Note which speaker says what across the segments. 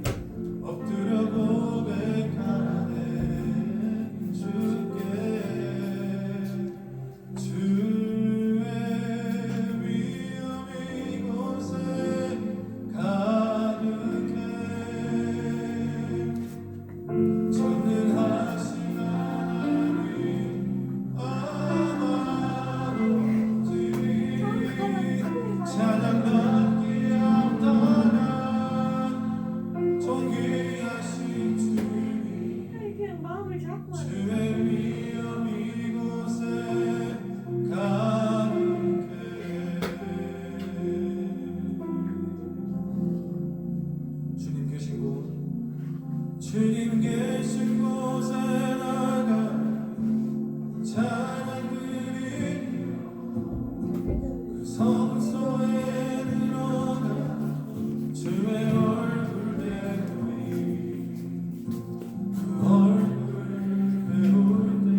Speaker 1: 엎드려 고백하네 주께 주의 위엄 이곳에 가득해 전능하신 하나님 아버지 찬양받기 합당한 존귀하신 주님
Speaker 2: 그냥 마음을 잡고
Speaker 1: 주의 위엄 이곳에 가득해 주님 계신 곳에 나가 찬양 드리며 그 성소에 들어가 주의 얼굴 배우니 그 얼굴 배울 때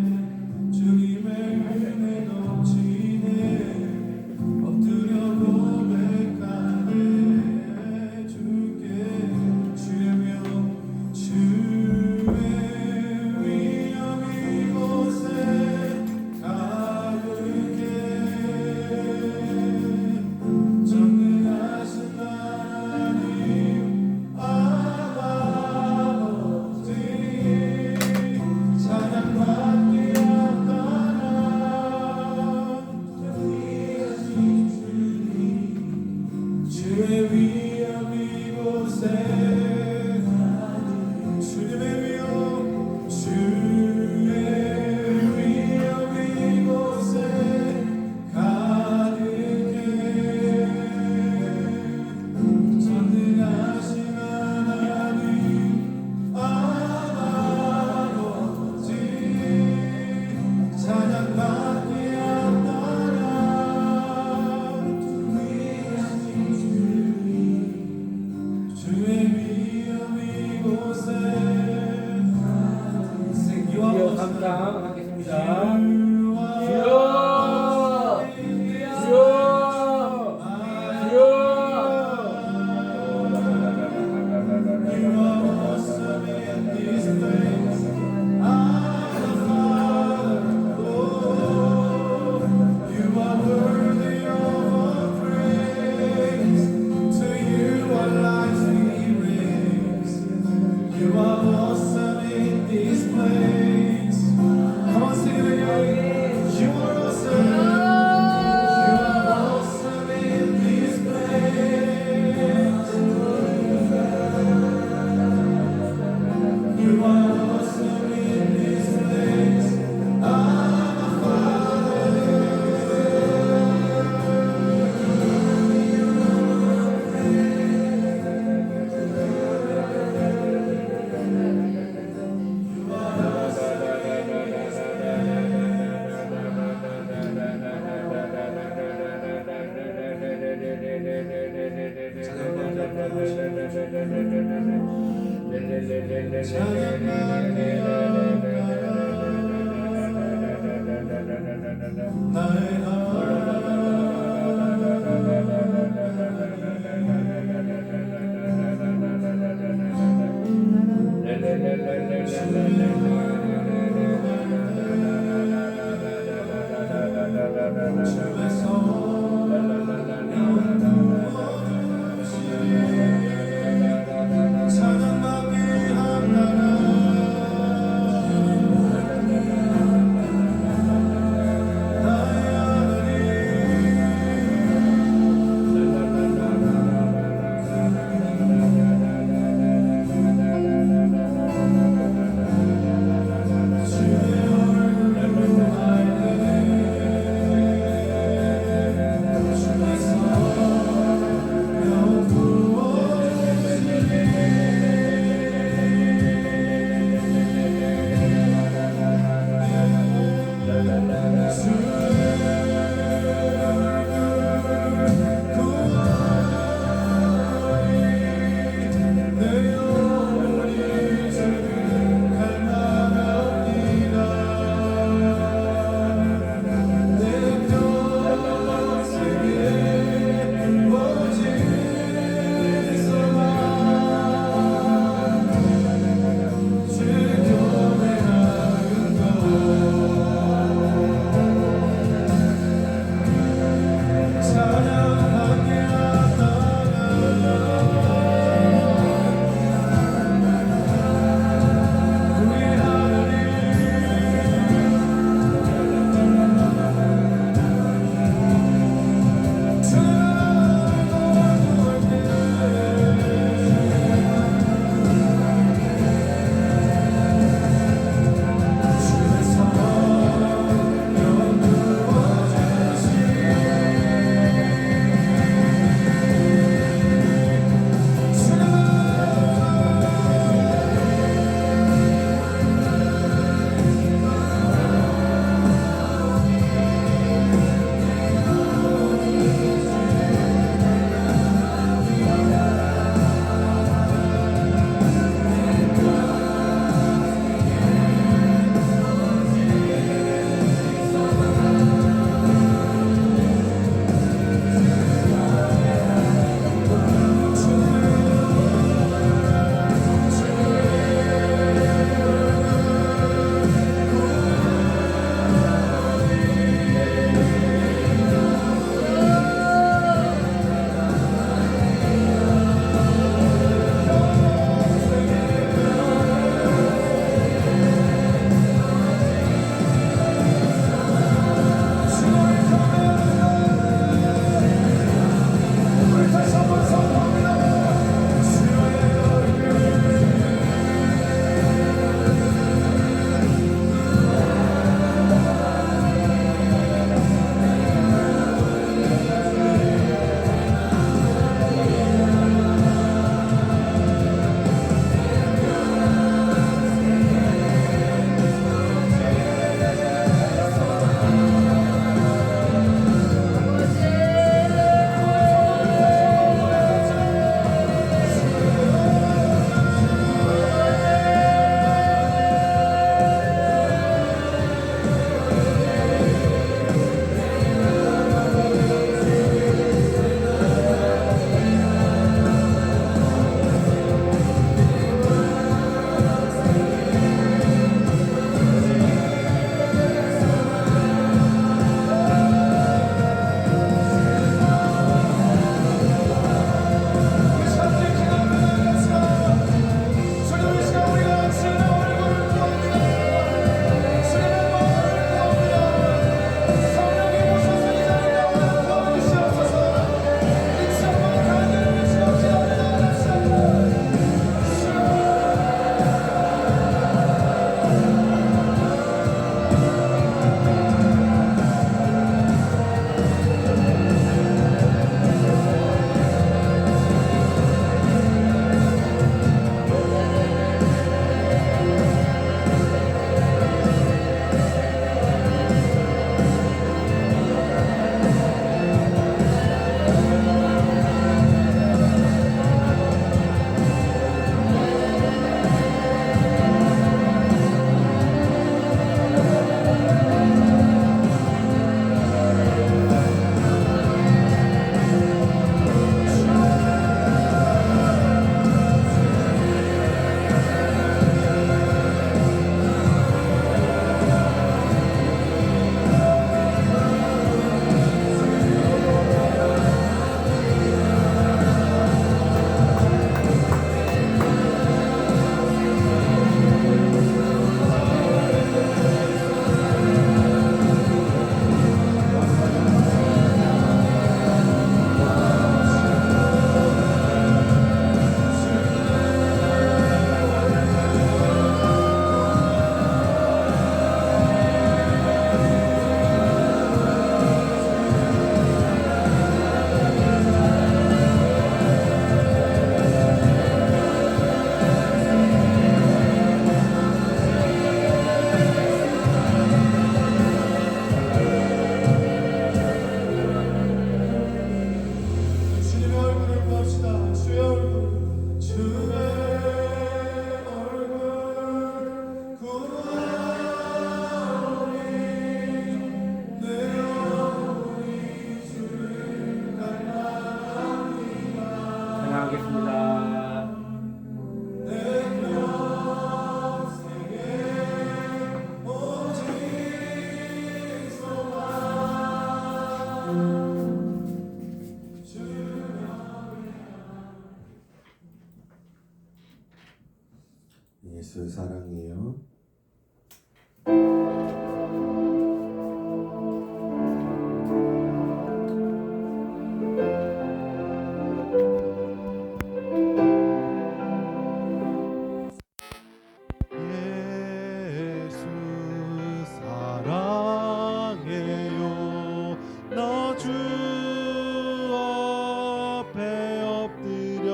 Speaker 1: 주님의 은혜 넘치네 엎드려 고백하네 주께 주의 위엄 이곳에 가득해 전능하신 하나님 아버지 찬양받기 합당한 주의 위엄 이곳에 주님의 위엄 이곳에 가득해 전능하신 하나님 아버지 찬양받기 합당한 주의 위엄 이곳에
Speaker 3: 주여 감사하겠습니다. 주여
Speaker 1: You are awesome in this place. Come on, sing it again. You are awesome. You are awesome in this place. You are awesome in this place. Our Father. 나의 찬양받기 합당한 예수 사랑해요. 예수 사랑해요. 나 주 앞에 엎드려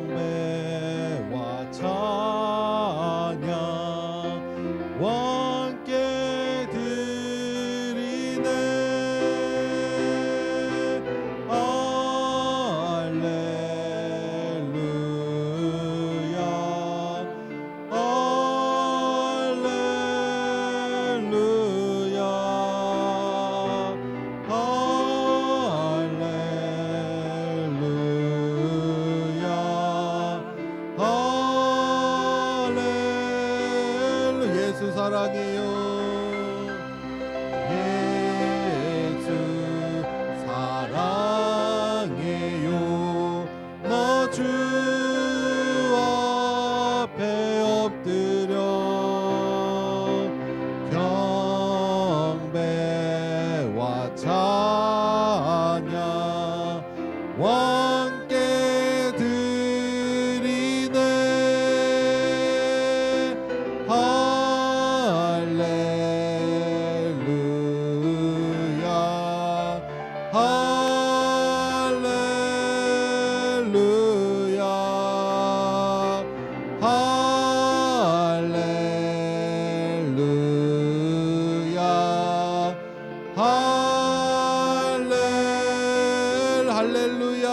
Speaker 1: 경배와 찬양 함께 드리네. 할렐루야 할렐루야 할렐루야 예수 사랑해요. 예수 사랑해요. 나 주 앞에 엎드려 경배와 찬양 함께 드리네. 할렐루야 할렐루야 할렐루야 할렐루야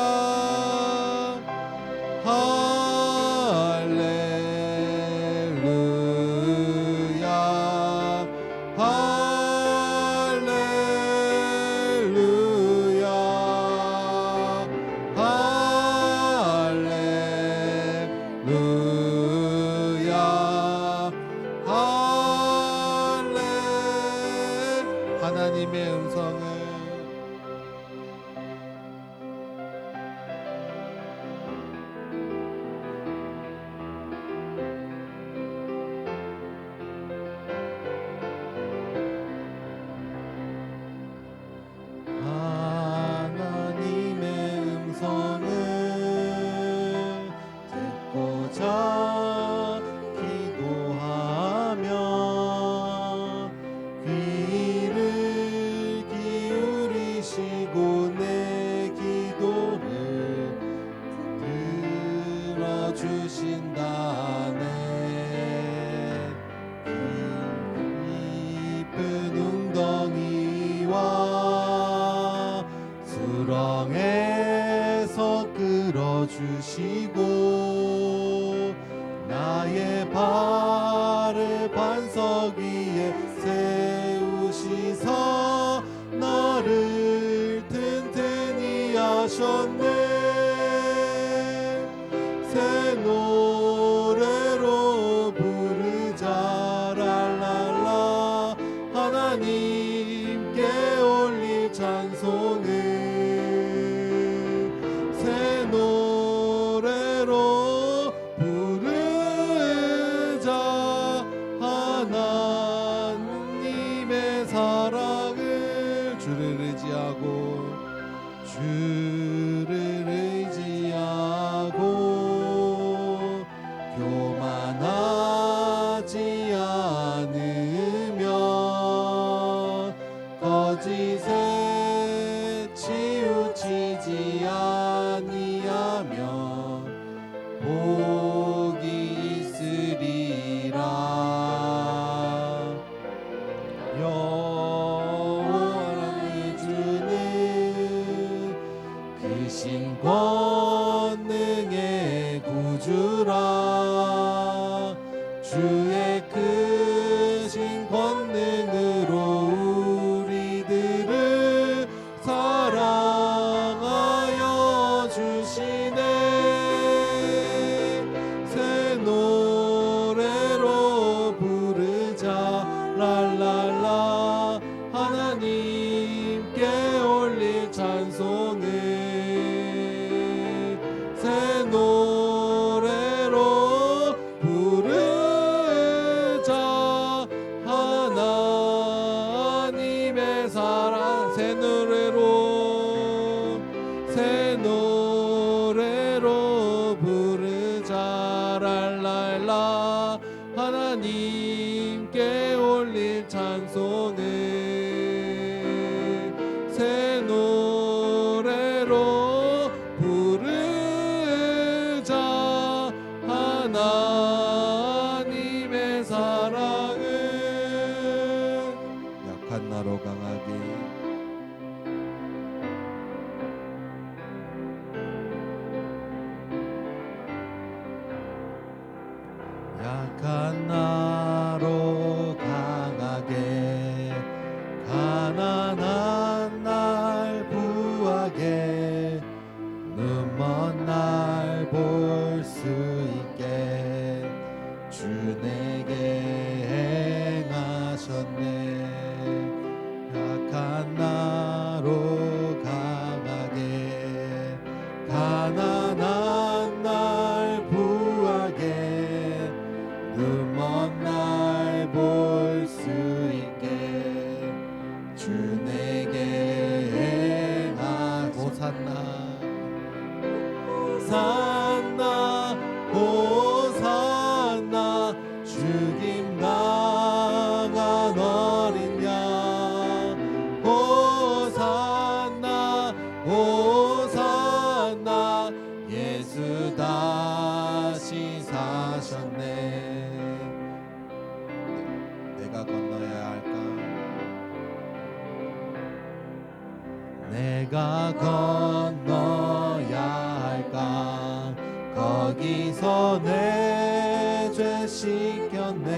Speaker 1: 하나님의 음성을 하나님의 음성을 듣고자 기도하며 귀를 기울이시고 내 기도를 들어주신다네. 깊은 웅덩이와 수렁에서 끌어주시고 나의 발을 반석 위에 세우시사 나를 튼튼히 하셨네. 새 노래로 부르자 랄랄라 하나님께 올릴 찬송을 새 노래로 부르자 하나님의 사랑을 주를 의지하고 교만하지 않으며 거짓에 치우치지 아니하며 복이 있으리라. 여호와의 주는 크신 권능의 구주라. 주의 크신 권능으로 우리들을 사랑하여 주시네. 새 노래로 부르자 랄랄라 하나님께 올릴 찬송을 새 노래
Speaker 2: 하나님께 올릴 찬송을 새 노래로 부르자. 하나님의 사랑은 약한 나로 강하게 약한 나로 강하게 가난한 날 부하게 눈먼 날 볼 수 있게 주 내게 행하셨네. 약한 나로 강하게 가난한 날 부하게 눈먼 날 볼 수 있게 주 내게 행하고 호산나 호산나 죽임 당한 어린 양 호산나 호산나 예수 다시 사셨네. 내가 건너야 할까? 내가 건너야 할까? 거기서 내 죄 씻겼네.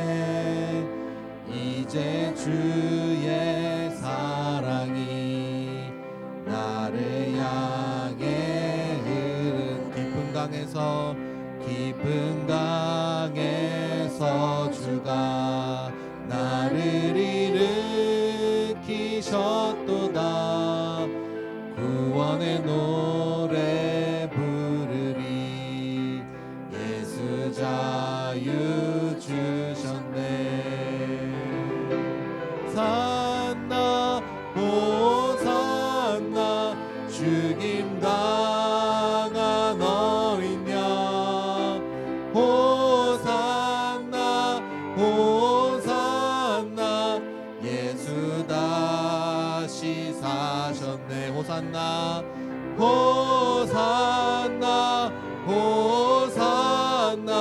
Speaker 2: 이제 주의 사랑이 나를 향해 흐른 깊은 강에서 주가 나를 일으키셨도다. 구원의 노래 부르리. 예수 자유 주셨네. 산나 호산나 죽임 당한 어린 양 호산나 호산나 예수 다시 사셨네. 호산나 호산나 호산나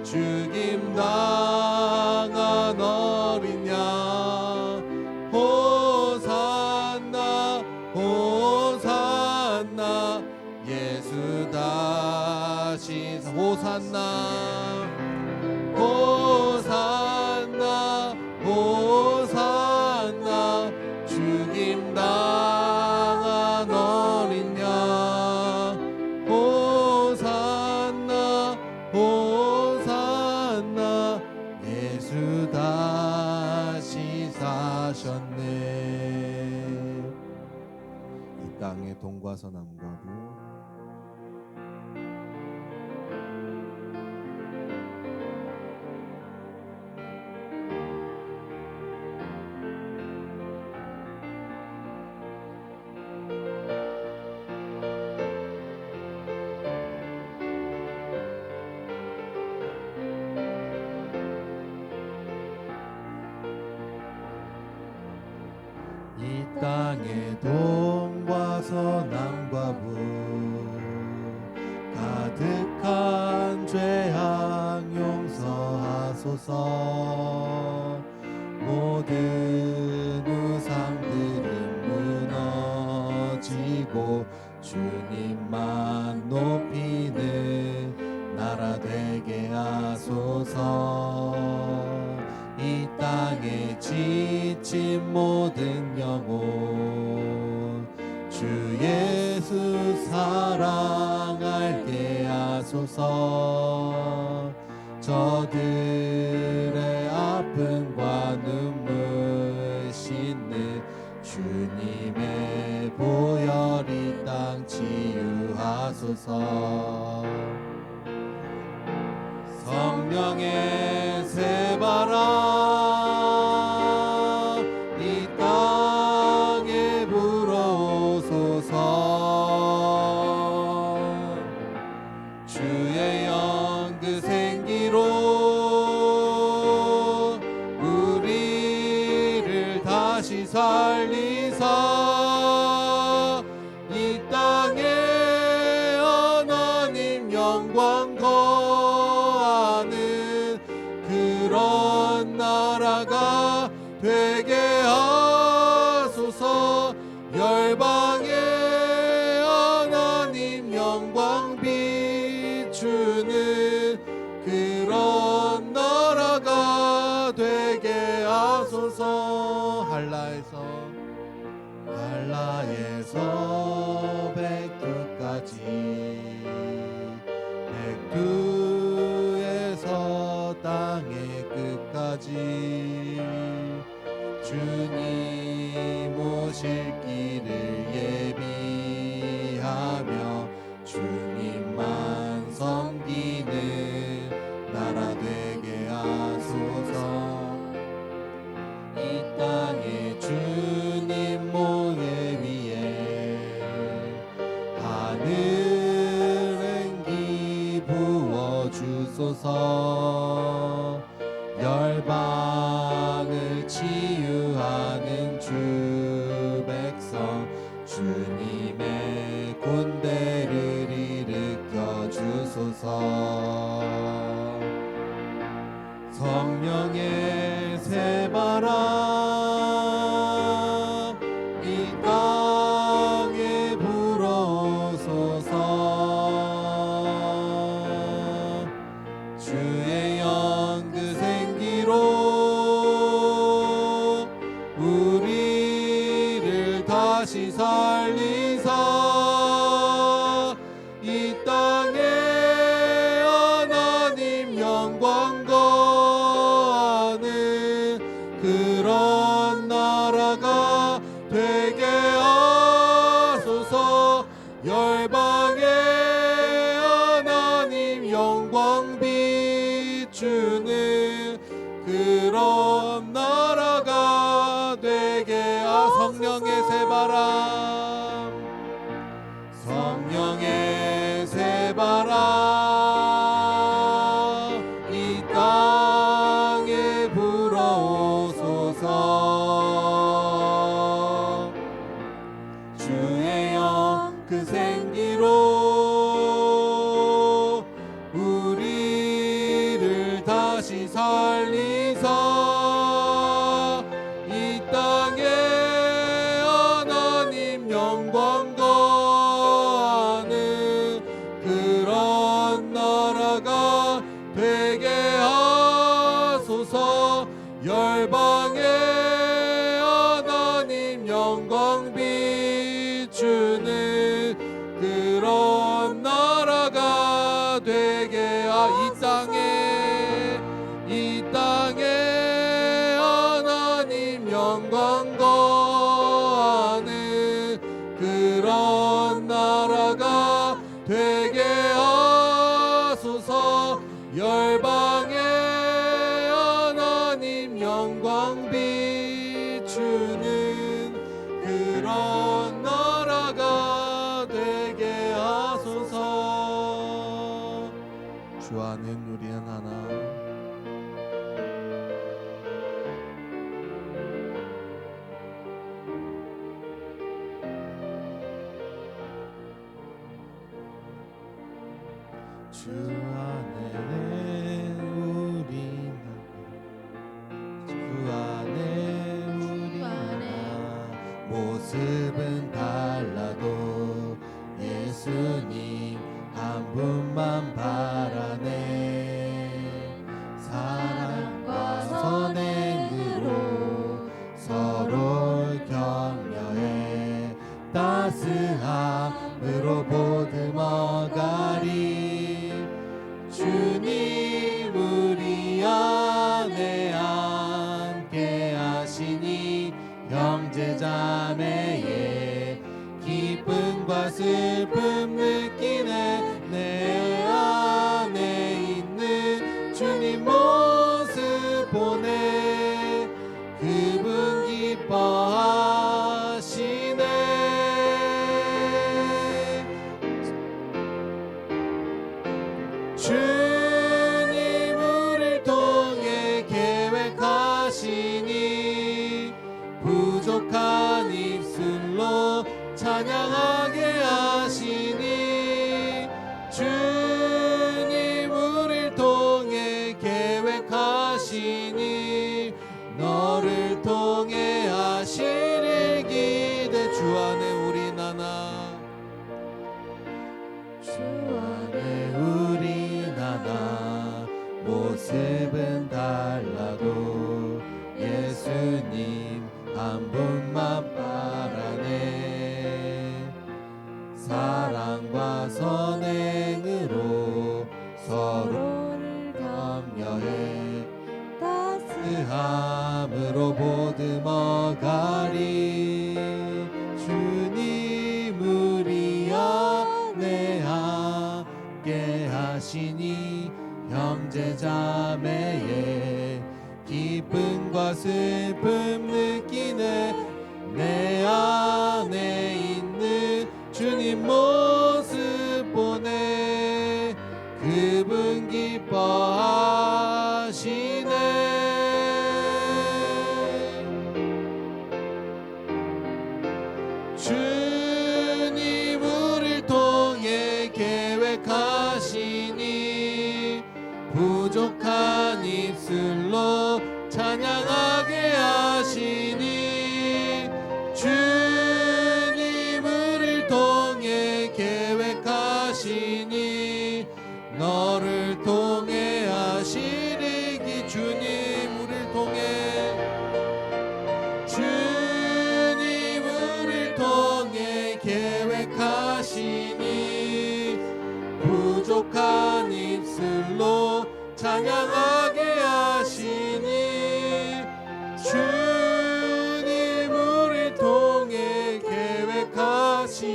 Speaker 2: 죽임 당한 어린 양 호산나 호산나 예수 다시 호산나 호산나 호산나 죽임 당한 어린 양 호산나 호산나 예수 다시 사셨네. 이 땅의 동과 서남과도 이 땅의 동과 서남과 북 가득한 죄악 용서하소서. 모든 우상들은 무너지고 주님만 높이는 나라 되게 하소서. 이 땅에 지친 모든 영혼 주 예수 사랑할게 하소서. 저들의 아픔과 눈물 씻는 주님의 보혈 이 땅 치유하소서. 성령의 새바람 이 땅에 불어오소서. 주의 영 그 생기로 영광 거하는 그런 나라가 되게 하소서. 열방에 하나님 영광 비추는 그런 나라가 되게 하소서. 한라에서 백두까지, 백두에서 땅의 끝까지 주님 오실 길을 예비하며 주님만 섬기는 나라 되게 하소서. 이 땅에 주님 모에 위에 하늘은 기 부어 주소서. 열방을 치유하는 주 백성 주님의 군대를 일으켜 주소서. 성령의 새바람 이 땅에 불어오소서. 주의 영 그 생기로 우리를 다시 살리사 이 땅에 하나님 영광 거하는 그런 나라가 되게 하소서. 열방에 하나님 영광 비추는 그런 나라가 되게 성령의 새바람, 성령의 새바람 이 땅에 불어오소서. 주의 영 그 생기로 우리를 다시 살리사 이 땅에 하나님 영광 거하는 그런 나라가 되게 하소서. 열방에 하나님 영광 비추는 그런 나라가 되게 이 땅에 하나님 영광 거하는 그런 나라가 되게 하소서. 열방에 하나님 영광 비추는 그런 나라가 되게 하소서. 주 안에 우리는 하나 주 안에 우리는 주 안에 우리는 모습은 달라도 예수님 한 분만 바라네. 사랑과 선행으로 서로 격려해 따스함으로 보듬어가리. 주님 우리 안에 함께 하시니 형제자매의 기쁨과 슬픔 느끼네. 내 안에 있는 주님 모습 보네. 그분 기뻐하시네. 주님 우리를 통해 계획하시니 부족한 입술로 찬양하게 하시니 주 함께 하시니 형제 자매의 기쁨과 슬픔 느끼네. 내 안에 있는 주님 모습 보네. 그분 기뻐하시네. 주님 우릴 통해 계획하시니 부족한 입술로 찬양하게 하시니 주님 우릴 통해 계획하시니 너를 통해 하시리기. 주님 우릴 통해 주님 우릴 통해 계획하시니 부족한 입술로 찬양하게 하시니 주님 우릴 통해 계획하시니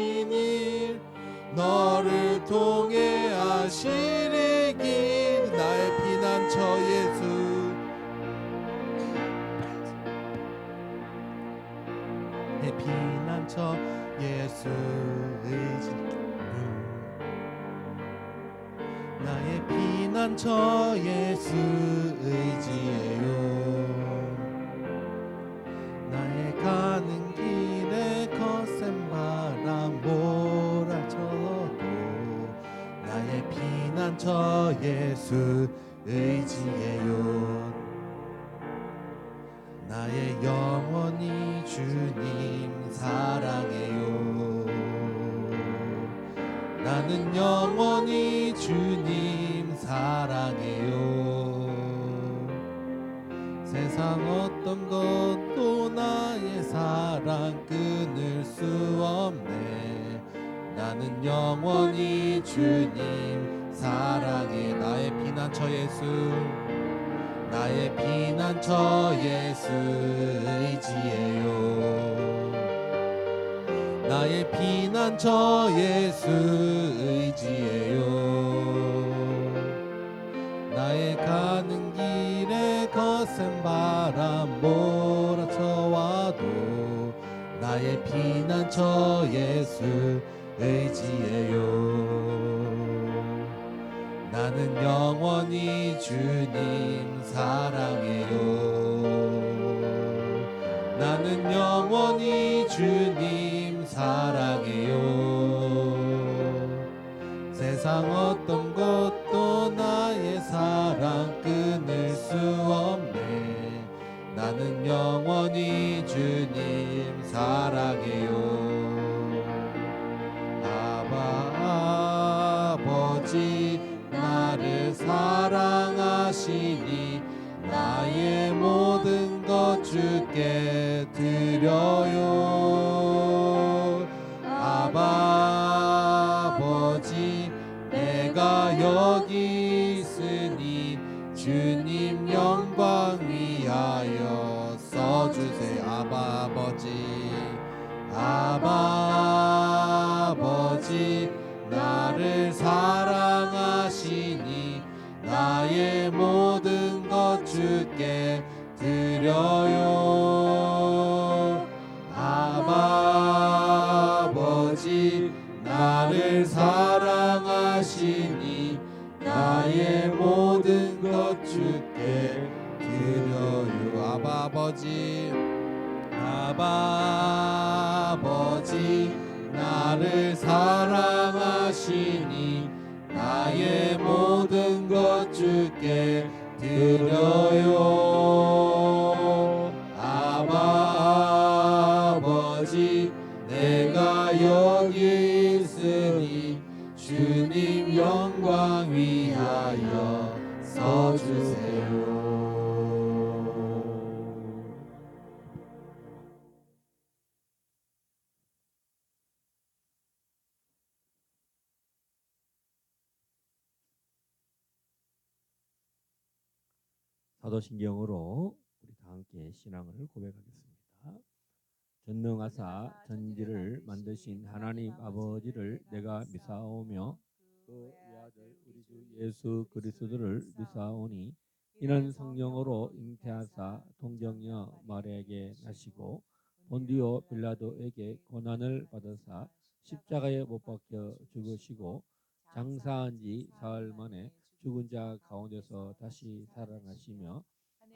Speaker 2: 너를 통해 하시리기. 나의 피난처 예수, 내 피난처 예수 의지. 나의 피난처 예수 의지예요. 나의 가는 길에 거센 바람 몰아쳐도 나의 피난처 예수 의지예요. 나의 영혼이 주님 사랑해요. 나는 영원히 주님 사랑해요. 세상 어떤 것도 나의 사랑 끊을 수 없네. 나는 영원히 주님 사랑해. 나의 피난처 예수, 나의 피난처 예수 의지해요. 나의 피난처 예수 의지해요. 나의 가는 길에 거센 바람 몰아쳐와도 나의 피난처 예수 의지해요. 나는 영원히 주님 사랑해요. 나는 영원히 주님 사랑해요. 세상 어떤 것도 나의 사랑 끊을 수 없네. 나는 영원히 주님 사랑해요. 아버지 나를 사랑하시니 나의 모든 것 주께 드려요. 아버지 내가 여기 있으니 주님 영광 위하여 써주세요. 아버지 나를 사랑하시니 나의 모든 것 주께 드려요. 아버지 나를 사랑하시니 나의 모든 것 주께 드려요. 아버지 나를 사랑하시니 나의 모든 것 주께 드려요. 아버지 내가 여기 있으니 주님 영광 위하여 써주세요.
Speaker 3: 사도신경으로 우리 다 함께 신앙을 고백하겠습니다. 전능하사 천지를 만드신 하나님 아버지를 내가 믿사오며 그 아들 우리 주 예수 그리스도를 믿사오니 이는 성령으로 잉태하사 동정녀 마리아에게 나시고 본디오 빌라도에게 고난을 받으사 십자가에 못 박혀 죽으시고 장사한 지 사흘 만에 죽은 자 가운데서 다시 살아나시며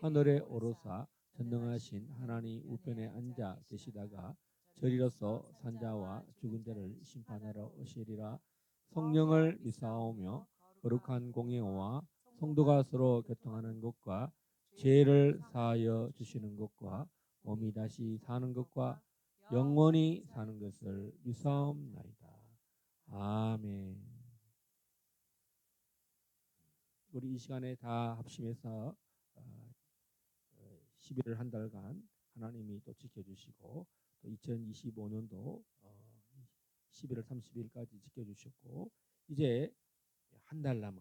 Speaker 3: 하늘에 오르사 전능하신 하나님 우편에 앉아 계시다가 저리로서 산자와 죽은 자를 심판하러 오시리라. 성령을 믿사오며 거룩한 공예와 성도가 서로 교통하는 것과 죄를 사하여 주시는 것과 몸이 다시 사는 것과 영원히 사는 것을 믿사옵나이다. 아멘. 우리 이 시간에 다 합심해서 11월 한 달간 하나님이 또 지켜주시고 또 2025년도 11월 30일까지 지켜주셨고 이제 한 달 남은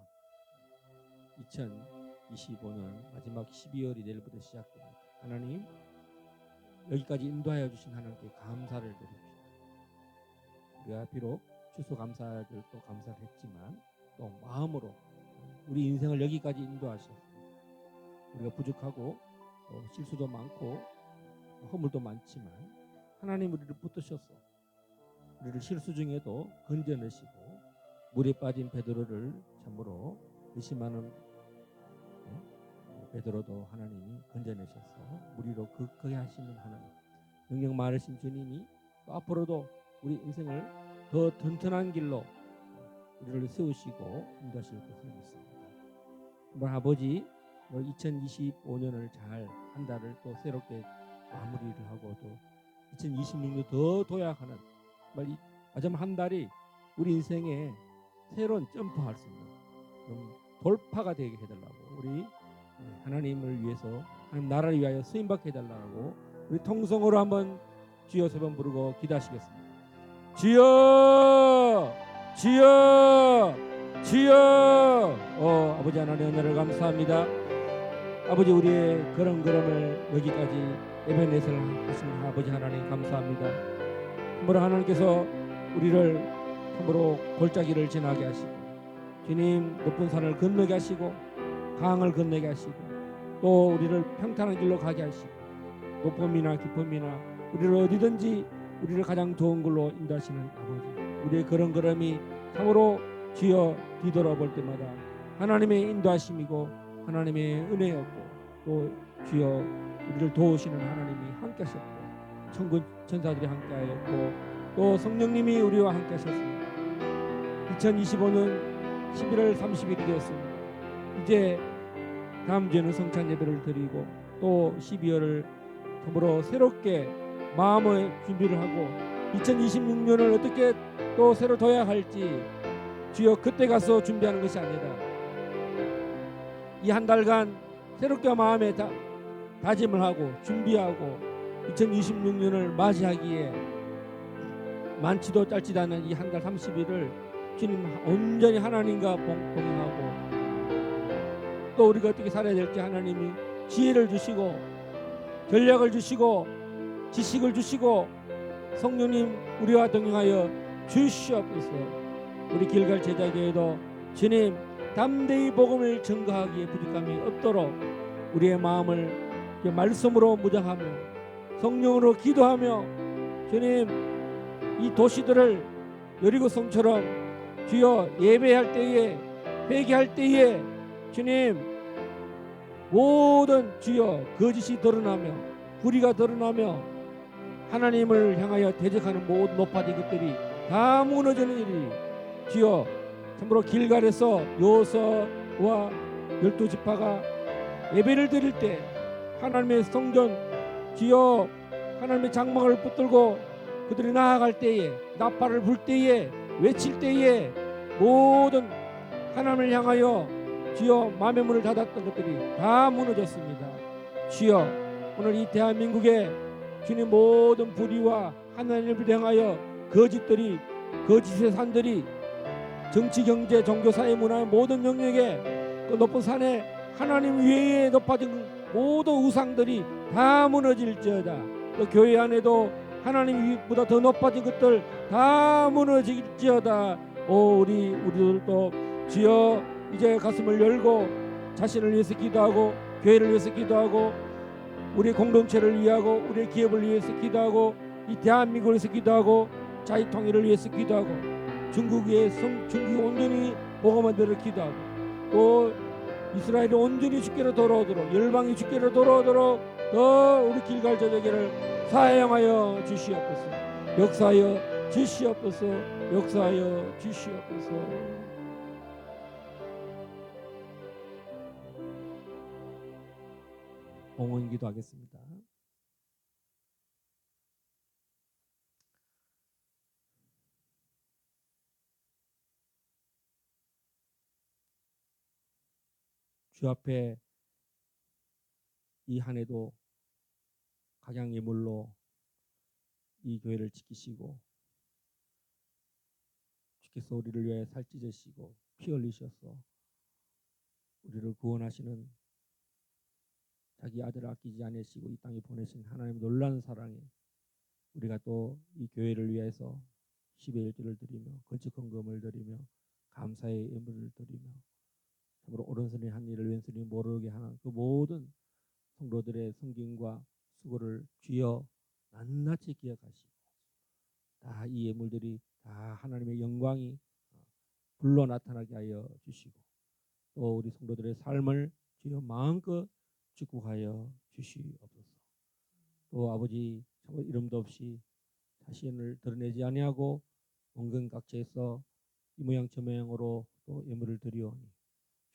Speaker 3: 2025년 마지막 12월이 내일부터 시작됩니다. 하나님 여기까지 인도하여 주신 하나님께 감사를 드립니다. 우리가 비록 추수감사절도 감사를 했지만 또 마음으로 우리 인생을 여기까지 인도하셨습니다. 우리가 부족하고 또 실수도 많고 허물도 많지만 하나님 우리를 붙드셔서 우리를 실수 중에도 건져내시고 물에 빠진 베드로를 참으로 의심하는 베드로도 하나님이 건져내셔서 우리로 극하게 하시는 하나님, 능력 많으신 주님이 또 앞으로도 우리 인생을 더 튼튼한 길로 우리를 세우시고 인도하실 것을 믿습니다. 한번 아버지 2025년을 잘 한 달을 또 새롭게 마무리를 하고 또 2026년 더 도약하는 마지막 한 달이 우리 인생에 새로운 점프할 수 있는 그런 돌파가 되게 해달라고 우리 하나님을 위해서 하나님 나라를 위하여 쓰임받게 해달라고 우리 통성으로 한번 주여 세 번 부르고 기도하시겠습니다. 주여 주여 주여. 아버지 하나님 은혜를 감사합니다. 아버지 우리의 걸음걸음을 여기까지 에베네셀 하시는 아버지 하나님 감사합니다. 참으로 하나님께서 우리를 참으로 골짜기를 지나게 하시고 주님 높은 산을 건너게 하시고 강을 건너게 하시고 또 우리를 평탄한 길로 가게 하시고 높음이나 깊음이나 우리를 어디든지 우리를 가장 좋은 걸로 인도하시는 아버지, 우리의 걸음걸음이 참으로 주여 뒤돌아볼 때마다 하나님의 인도하심이고 하나님의 은혜였고 또 주여 우리를 도우시는 하나님이 함께 하셨고 천군 천사들이 함께 하였고 또 성령님이 우리와 함께 하셨습니다. 2025년 11월 30일이 되었습니다. 이제 다음 주에는 성찬 예배를 드리고 또 12월을 참으로 새롭게 마음의 준비를 하고 2026년을 어떻게 또 새로 도약할지 주여 그때 가서 준비하는 것이 아니라 이 한 달간 새롭게 마음에 다짐을 하고 준비하고 2026년을 맞이하기에 많지도 짧지도 않은 이 한 달 30일을 주님 온전히 하나님과 동행하고 또 우리가 어떻게 살아야 될지 하나님이 지혜를 주시고 전략을 주시고 지식을 주시고 성령님 우리와 동행하여 주시옵소서. 우리 길갈 제자교회도 주님 담대히 복음을 전가하기에 부족함이 없도록 우리의 마음을 말씀으로 무장하며 성령으로 기도하며 주님 이 도시들을 여리고성처럼 주여 예배할 때에 회개할 때에 주님 모든 주여 거짓이 드러나며 불의가 드러나며 하나님을 향하여 대적하는 모든 높아진 것들이 다 무너지는 일이 주여 참으로 길갈에서 여호수아와 12지파가 예배를 드릴 때 하나님의 성전 주여 하나님의 장막을 붙들고 그들이 나아갈 때에 나팔을 불 때에 외칠 때에 모든 하나님을 향하여 주여 마음의 문을 닫았던 것들이 다 무너졌습니다. 주여 오늘 이 대한민국에 주님 모든 불의와 하나님을 향하여 거짓들이 거짓의 산들이 정치 경제 종교 사회 문화의 모든 영역에 그 높은 산에 하나님 외에 높아진 모든 우상들이 다 무너질지어다. 또 교회 안에도 하나님보다 더 높아진 것들 다 무너질지어다. 우리들도 주여 이제 가슴을 열고 자신을 위해서 기도하고 교회를 위해서 기도하고 우리 공동체를 위하고 우리 기업을 위해서 기도하고 이 대한민국을 위해서 기도하고 자유 통일을 위해서 기도하고 중국이 온전히 복음만 대로 기도하고 또 이스라엘이 온전히 주께로 돌아오도록 열방이 주께로 돌아오도록 더 우리 길갈 저녁에를 사용하여 주시옵소서. 역사하여 주시옵소서. 역사하여 주시옵소서. 봉헌 기도하겠습니다. 주 앞에 이 한 해도 각양예물로 이 교회를 지키시고 주께서 우리를 위해 살 찢으시고 피 흘리셔서 우리를 구원하시는 자기 아들을 아끼지 않으시고 이 땅에 보내신 하나님의 놀라운 사랑에 우리가 또 이 교회를 위해서 10의 1조를 드리며 건축 헌금을 드리며 감사의 예물을 드리며 참으로 오른손이 한 일을 왼손이 모르게 하는 그 모든 성도들의 섬김과 수고를 주여 낱낱이 기억하시고 다 이 예물들이 다 하나님의 영광이 불러 나타나게 하여 주시고 또 우리 성도들의 삶을 주여 마음껏 축복하여 주시옵소서. 또 아버지 참 이름도 없이 자신을 드러내지 아니하고 온갖 각처에서 이 모양 저 모양으로 또 예물을 드리오니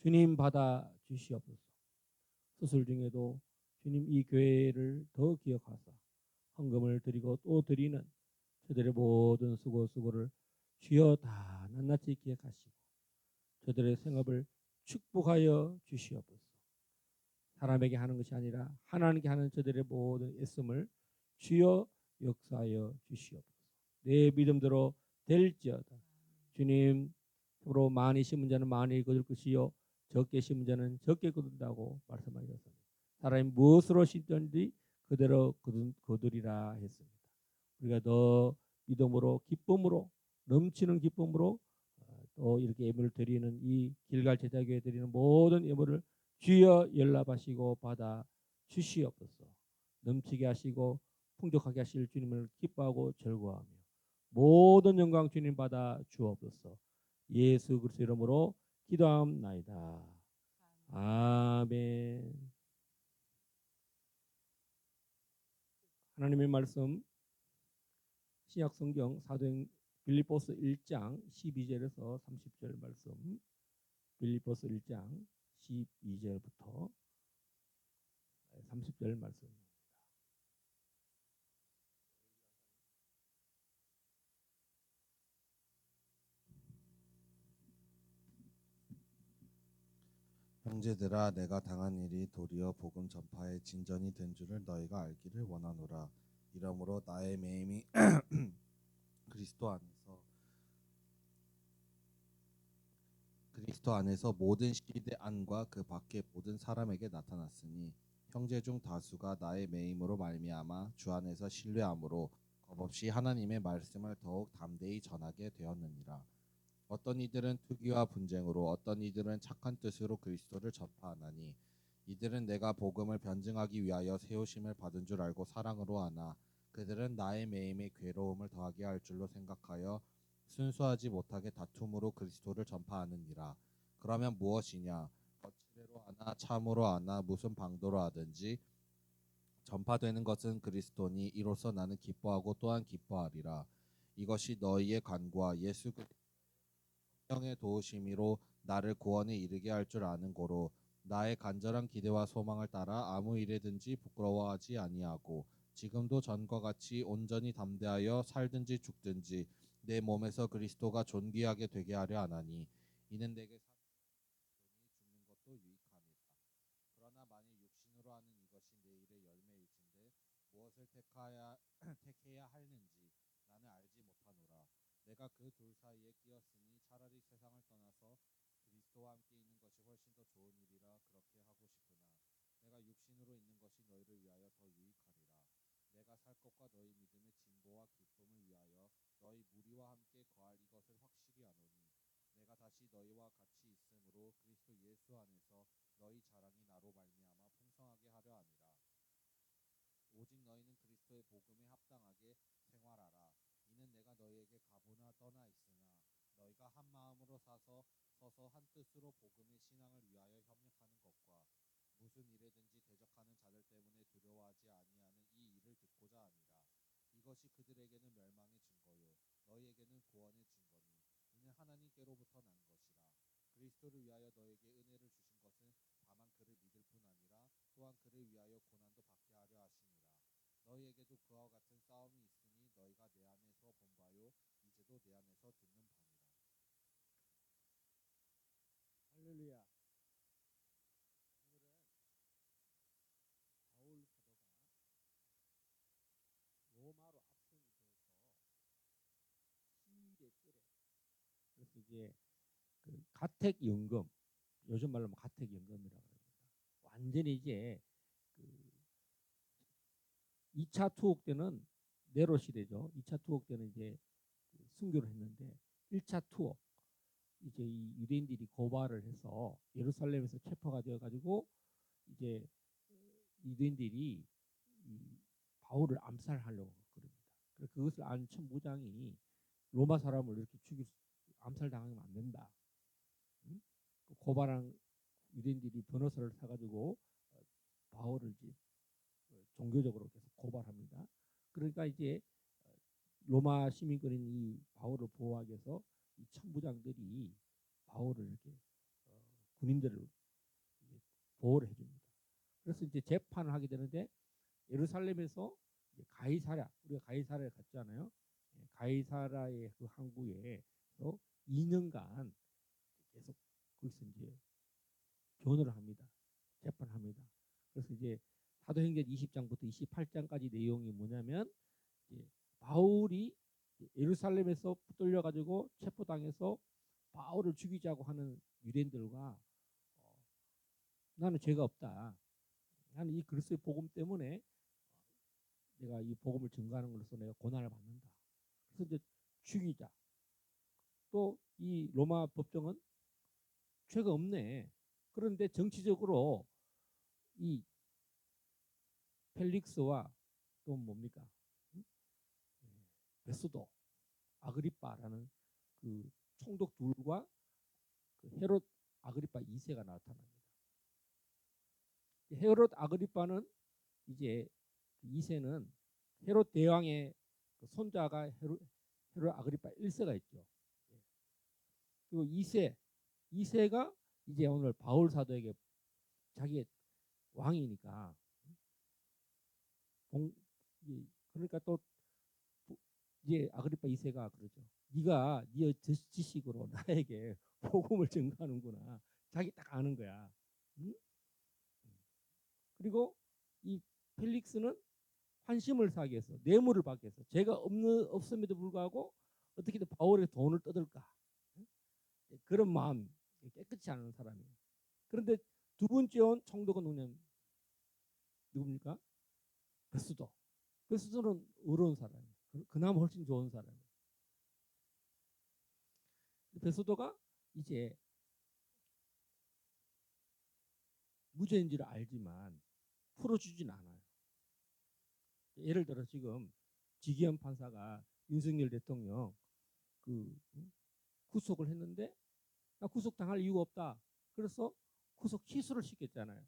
Speaker 3: 주님 받아 주시옵소서. 수술 중에도 주님 이 교회를 더 기억하사 헌금을 드리고 또 드리는 저들의 모든 수고를 주여 다 낱낱이 기억하시고 저들의 생업을 축복하여 주시옵소서. 사람에게 하는 것이 아니라 하나님께 하는 저들의 모든 애씀을 주여 역사하여 주시옵소서. 내 믿음대로 될지어다. 주님, 서로 많이 심은 자는 많이 거둘 것이요 적게 심은 자는 적게 거둔다고 말씀하셨습니다. 사람이 무엇으로 심든지 그대로 거두리라 했습니다. 우리가 더 믿음으로 기쁨으로 넘치는 기쁨으로 또 이렇게 예물을 드리는 이 길갈 제자교회 드리는 모든 예물을 주여 연락하시고 받아 주시옵소서. 넘치게 하시고 풍족하게 하실 주님을 기뻐하고 즐거워하며 모든 영광 주님 받아 주옵소서. 예수 그리스도 이름으로 기도함나이다. 아멘. 하나님의 말씀 신약 성경 사도행 빌립보서 1장 12절에서 30절 말씀. 빌립보서 1장 12절부터 30절 말씀.
Speaker 4: 형제들아, 내가 당한 일이 도리어 복음 전파의 진전이 된 줄을 너희가 알기를 원하노라. 이러므로 나의 매임이 그리스도 안에서 모든 시대 안과 그 밖의 모든 사람에게 나타났으니 형제 중 다수가 나의 매임으로 말미암아 주 안에서 신뢰함으로 겁없이 하나님의 말씀을 더욱 담대히 전하게 되었느니라. 어떤 이들은 투기와 분쟁으로 어떤 이들은 착한 뜻으로 그리스도를 전파하나니 이들은 내가 복음을 변증하기 위하여 세우심을 받은 줄 알고 사랑으로 하나 그들은 나의 매임에 괴로움을 더하게 할 줄로 생각하여 순수하지 못하게 다툼으로 그리스도를 전파하느니라. 그러면 무엇이냐? 거칠애로 하나 참으로 하나 무슨 방도로 하든지 전파되는 것은 그리스도니 이로써 나는 기뻐하고 또한 기뻐하리라. 이것이 너희의 간구와 예수 성령의 도우심으로 나를 구원에 이르게 할 줄 아는 고로 나의 간절한 기대와 소망을 따라 아무 일에든지 부끄러워하지 아니하고 지금도 전과 같이 온전히 담대하여 살든지 죽든지 내 몸에서 그리스도가 존귀하게 되게 하려 하나니 이는 내게 죽는 것도 유익함이라. 그러나 만일 육신으로 하는 이것이 내 일의 열매일진데 무엇을 택해야 할는지 나는 알지 못하노라. 내가 그 둘 사이에 끼었으니 차라리 세상을 떠나서 그리스도와 함께 있는 것이 훨씬 더 좋은 일이라 그렇게 하고 싶으나 내가 육신으로 있는 것이 너희를 위하여 더 유익하리라. 내가 살 것과 너희 믿음의 진보와 기쁨을 위하여 너희 무리와 함께 거할 이것을 확실히 아노니 내가 다시 다시 너희와 같이 있으므로 그리스도 예수 안에서 너희 자랑이 나로 말미암아 풍성하게 하려 함이라. 오직 너희는 그리스도의 복음에 합당하게 생활하라. 이는 내가 너희에게 가보나 떠나 있으나 너희가 한 마음으로 서서 한 뜻으로 복음의 신앙을 위하여 협력하는 것과 무슨 일에든지 대적하는 자들 때문에 두려워하지 아니하는 이 일을 듣고자 함이라. 이것이 그들에게는 멸망의 증거요 너희에게는 구원의 증거니 이는 하나님께로부터 난 것이라. 그리스도를 위하여 너에게 은혜를 주신 것은 다만 그를 믿을 뿐 아니라 또한 그를 위하여 고난도 받게 하려 하심이라. 너희에게도 그와 같은 싸움이 있으니 너희가 내 안에서 본 바요 이제도 내 안에서 듣는 바니라.
Speaker 3: 할렐루야. 오늘은 바울 사도가 로마로 압송이 되어서 시일의 뜰에, 그래서 이제 그 가택연금, 요즘 말로 하면 가택연금이라고 합니다. 완전히 이제 그 2차 투옥 때는 네로 시대죠. 2차 투옥 때는 이제 그 순교를 했는데 1차 투옥 이제 이 유대인들이 고발을 해서 예루살렘에서 체포가 되어 가지고 이제 유대인들이 이 바울을 암살하려고 그럽니다. 그래서 그것을 안 천부장이 로마 사람을 이렇게 암살당하면 안 된다. 응? 그 고발한 유대인들이 변호사를 사가지고 바울을 이제 종교적으로 계속 고발합니다. 그러니까 이제 로마 시민권인 이 바울을 보호하기 위해서 이 천부장들이 바울을 이렇게 군인들을 보호를 해줍니다. 그래서 이제 재판을 하게 되는데 예루살렘에서 가이사랴, 우리가 가이사랴에 갔잖아요. 가이사랴의 그 항구에서 2년간 계속 거기서 이제 변호를 합니다. 재판합니다. 그래서 이제 사도행전 20장부터 28장까지 내용이 뭐냐면 이제 바울이 예루살렘에서 붙들려 가지고 체포당해서 바울을 죽이자고 하는 유대인들과 나는 죄가 없다. 나는 이 그리스도의 복음 때문에 내가 이 복음을 증거하는 것으로서 내가 고난을 받는다. 그래서 이제 죽이자. 또 이 로마 법정은 죄가 없네. 그런데 정치적으로 이 펠릭스와 또 뭡니까? 베스도, 아그리빠라는 그 총독 둘과 그 헤롯 아그리빠 2세가 나타납니다. 헤롯 아그리빠는 이제 2세는 헤롯 대왕의 그 손자가 헤롯 아그리빠 1세가 있죠. 그리고 2세가 이제 오늘 바울 사도에게 자기의 왕이니까 그러니까 또 이제 아그리빠 2세가 그러죠. 네가 네 지식으로 나에게 복음을 증거하는구나. 자기 딱 아는 거야. 응? 그리고 이 펠릭스는 환심을 사기 위해서 뇌물을 받기 위해서 죄가 없음에도 불구하고 어떻게든 바울의 돈을 뜯을까. 그런 마음 깨끗이 않은 사람이에요. 그런데 두 번째 온 총독은 누굽니까? 베스도. 베스도는 어려운 사람이에요. 그나마 훨씬 좋은 사람이에요. 베스도가 이제 무죄인지를 알지만 풀어주진 않아요. 예를 들어 지금 지기현 판사가 윤석열 대통령 그 구속을 했는데 나 구속당할 이유가 없다. 그래서 구속 취소를 시켰잖아요.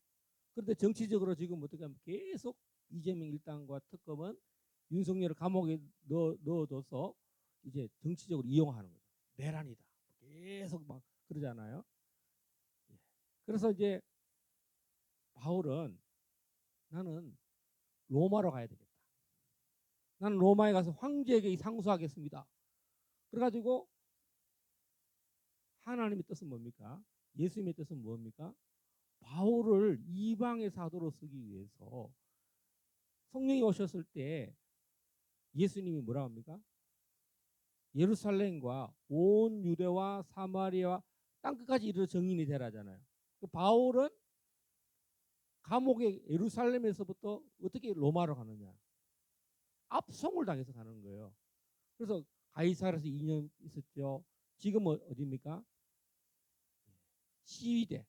Speaker 3: 그런데 정치적으로 지금 어떻게 하면 계속 이재명 일당과 특검은 윤석열을 감옥에 넣어둬서 이제 정치적으로 이용하는 거죠. 내란이다. 계속 막 그러잖아요. 그래서 이제 바울은 나는 로마로 가야 되겠다. 나는 로마에 가서 황제에게 상소하겠습니다. 그래가지고 하나님의 뜻은 뭡니까? 예수님의 뜻은 뭡니까? 바울을 이방의 사도로 쓰기 위해서 성령이 오셨을 때 예수님이 뭐라 합니까? 예루살렘과 온 유대와 사마리아와 땅끝까지 이르러 정인이 되라잖아요. 바울은 감옥에 예루살렘에서부터 어떻게 로마로 가느냐? 압송을 당해서 가는 거예요. 그래서 가이사랴에서 2년 있었죠. 지금은 어디입니까? 시위대,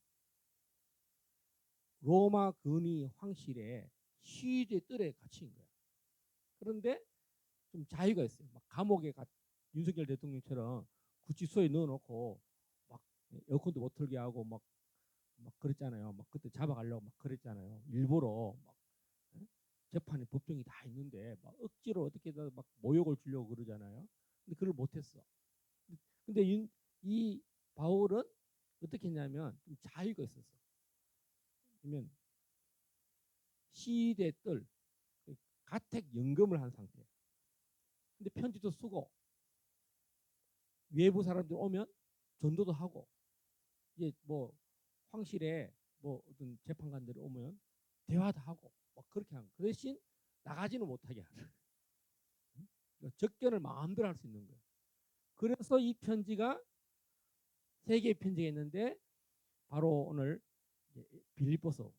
Speaker 3: 로마 근위 황실에 시위대 뜰에 갇힌 거야. 그런데 좀 자유가 있어요. 막 감옥에 윤석열 대통령처럼 구치소에 넣어놓고 막 에어컨도 못 틀게 하고 막 그랬잖아요. 막 그때 잡아가려고 막 그랬잖아요. 일부러 막 재판에 법정이 다 있는데 막 억지로 어떻게든 막 모욕을 주려고 그러잖아요. 근데 그걸 못했어. 근데 이 바울은 어떻게 했냐면 좀 자유가 있었어. 그러면 시대 뜰 가택 연금을 한 상태. 근데 편지도 쓰고 외부 사람들 오면 전도도 하고 이제 뭐 황실에 뭐 어떤 재판관들이 오면 대화도 하고 막 그렇게 하는. 그 대신 나가지는 못하게 하는. 그러니까 접견을 마음대로 할 수 있는 거예요. 그래서 이 편지가 세 개의 편지가 있는데 바로 오늘 빌립보서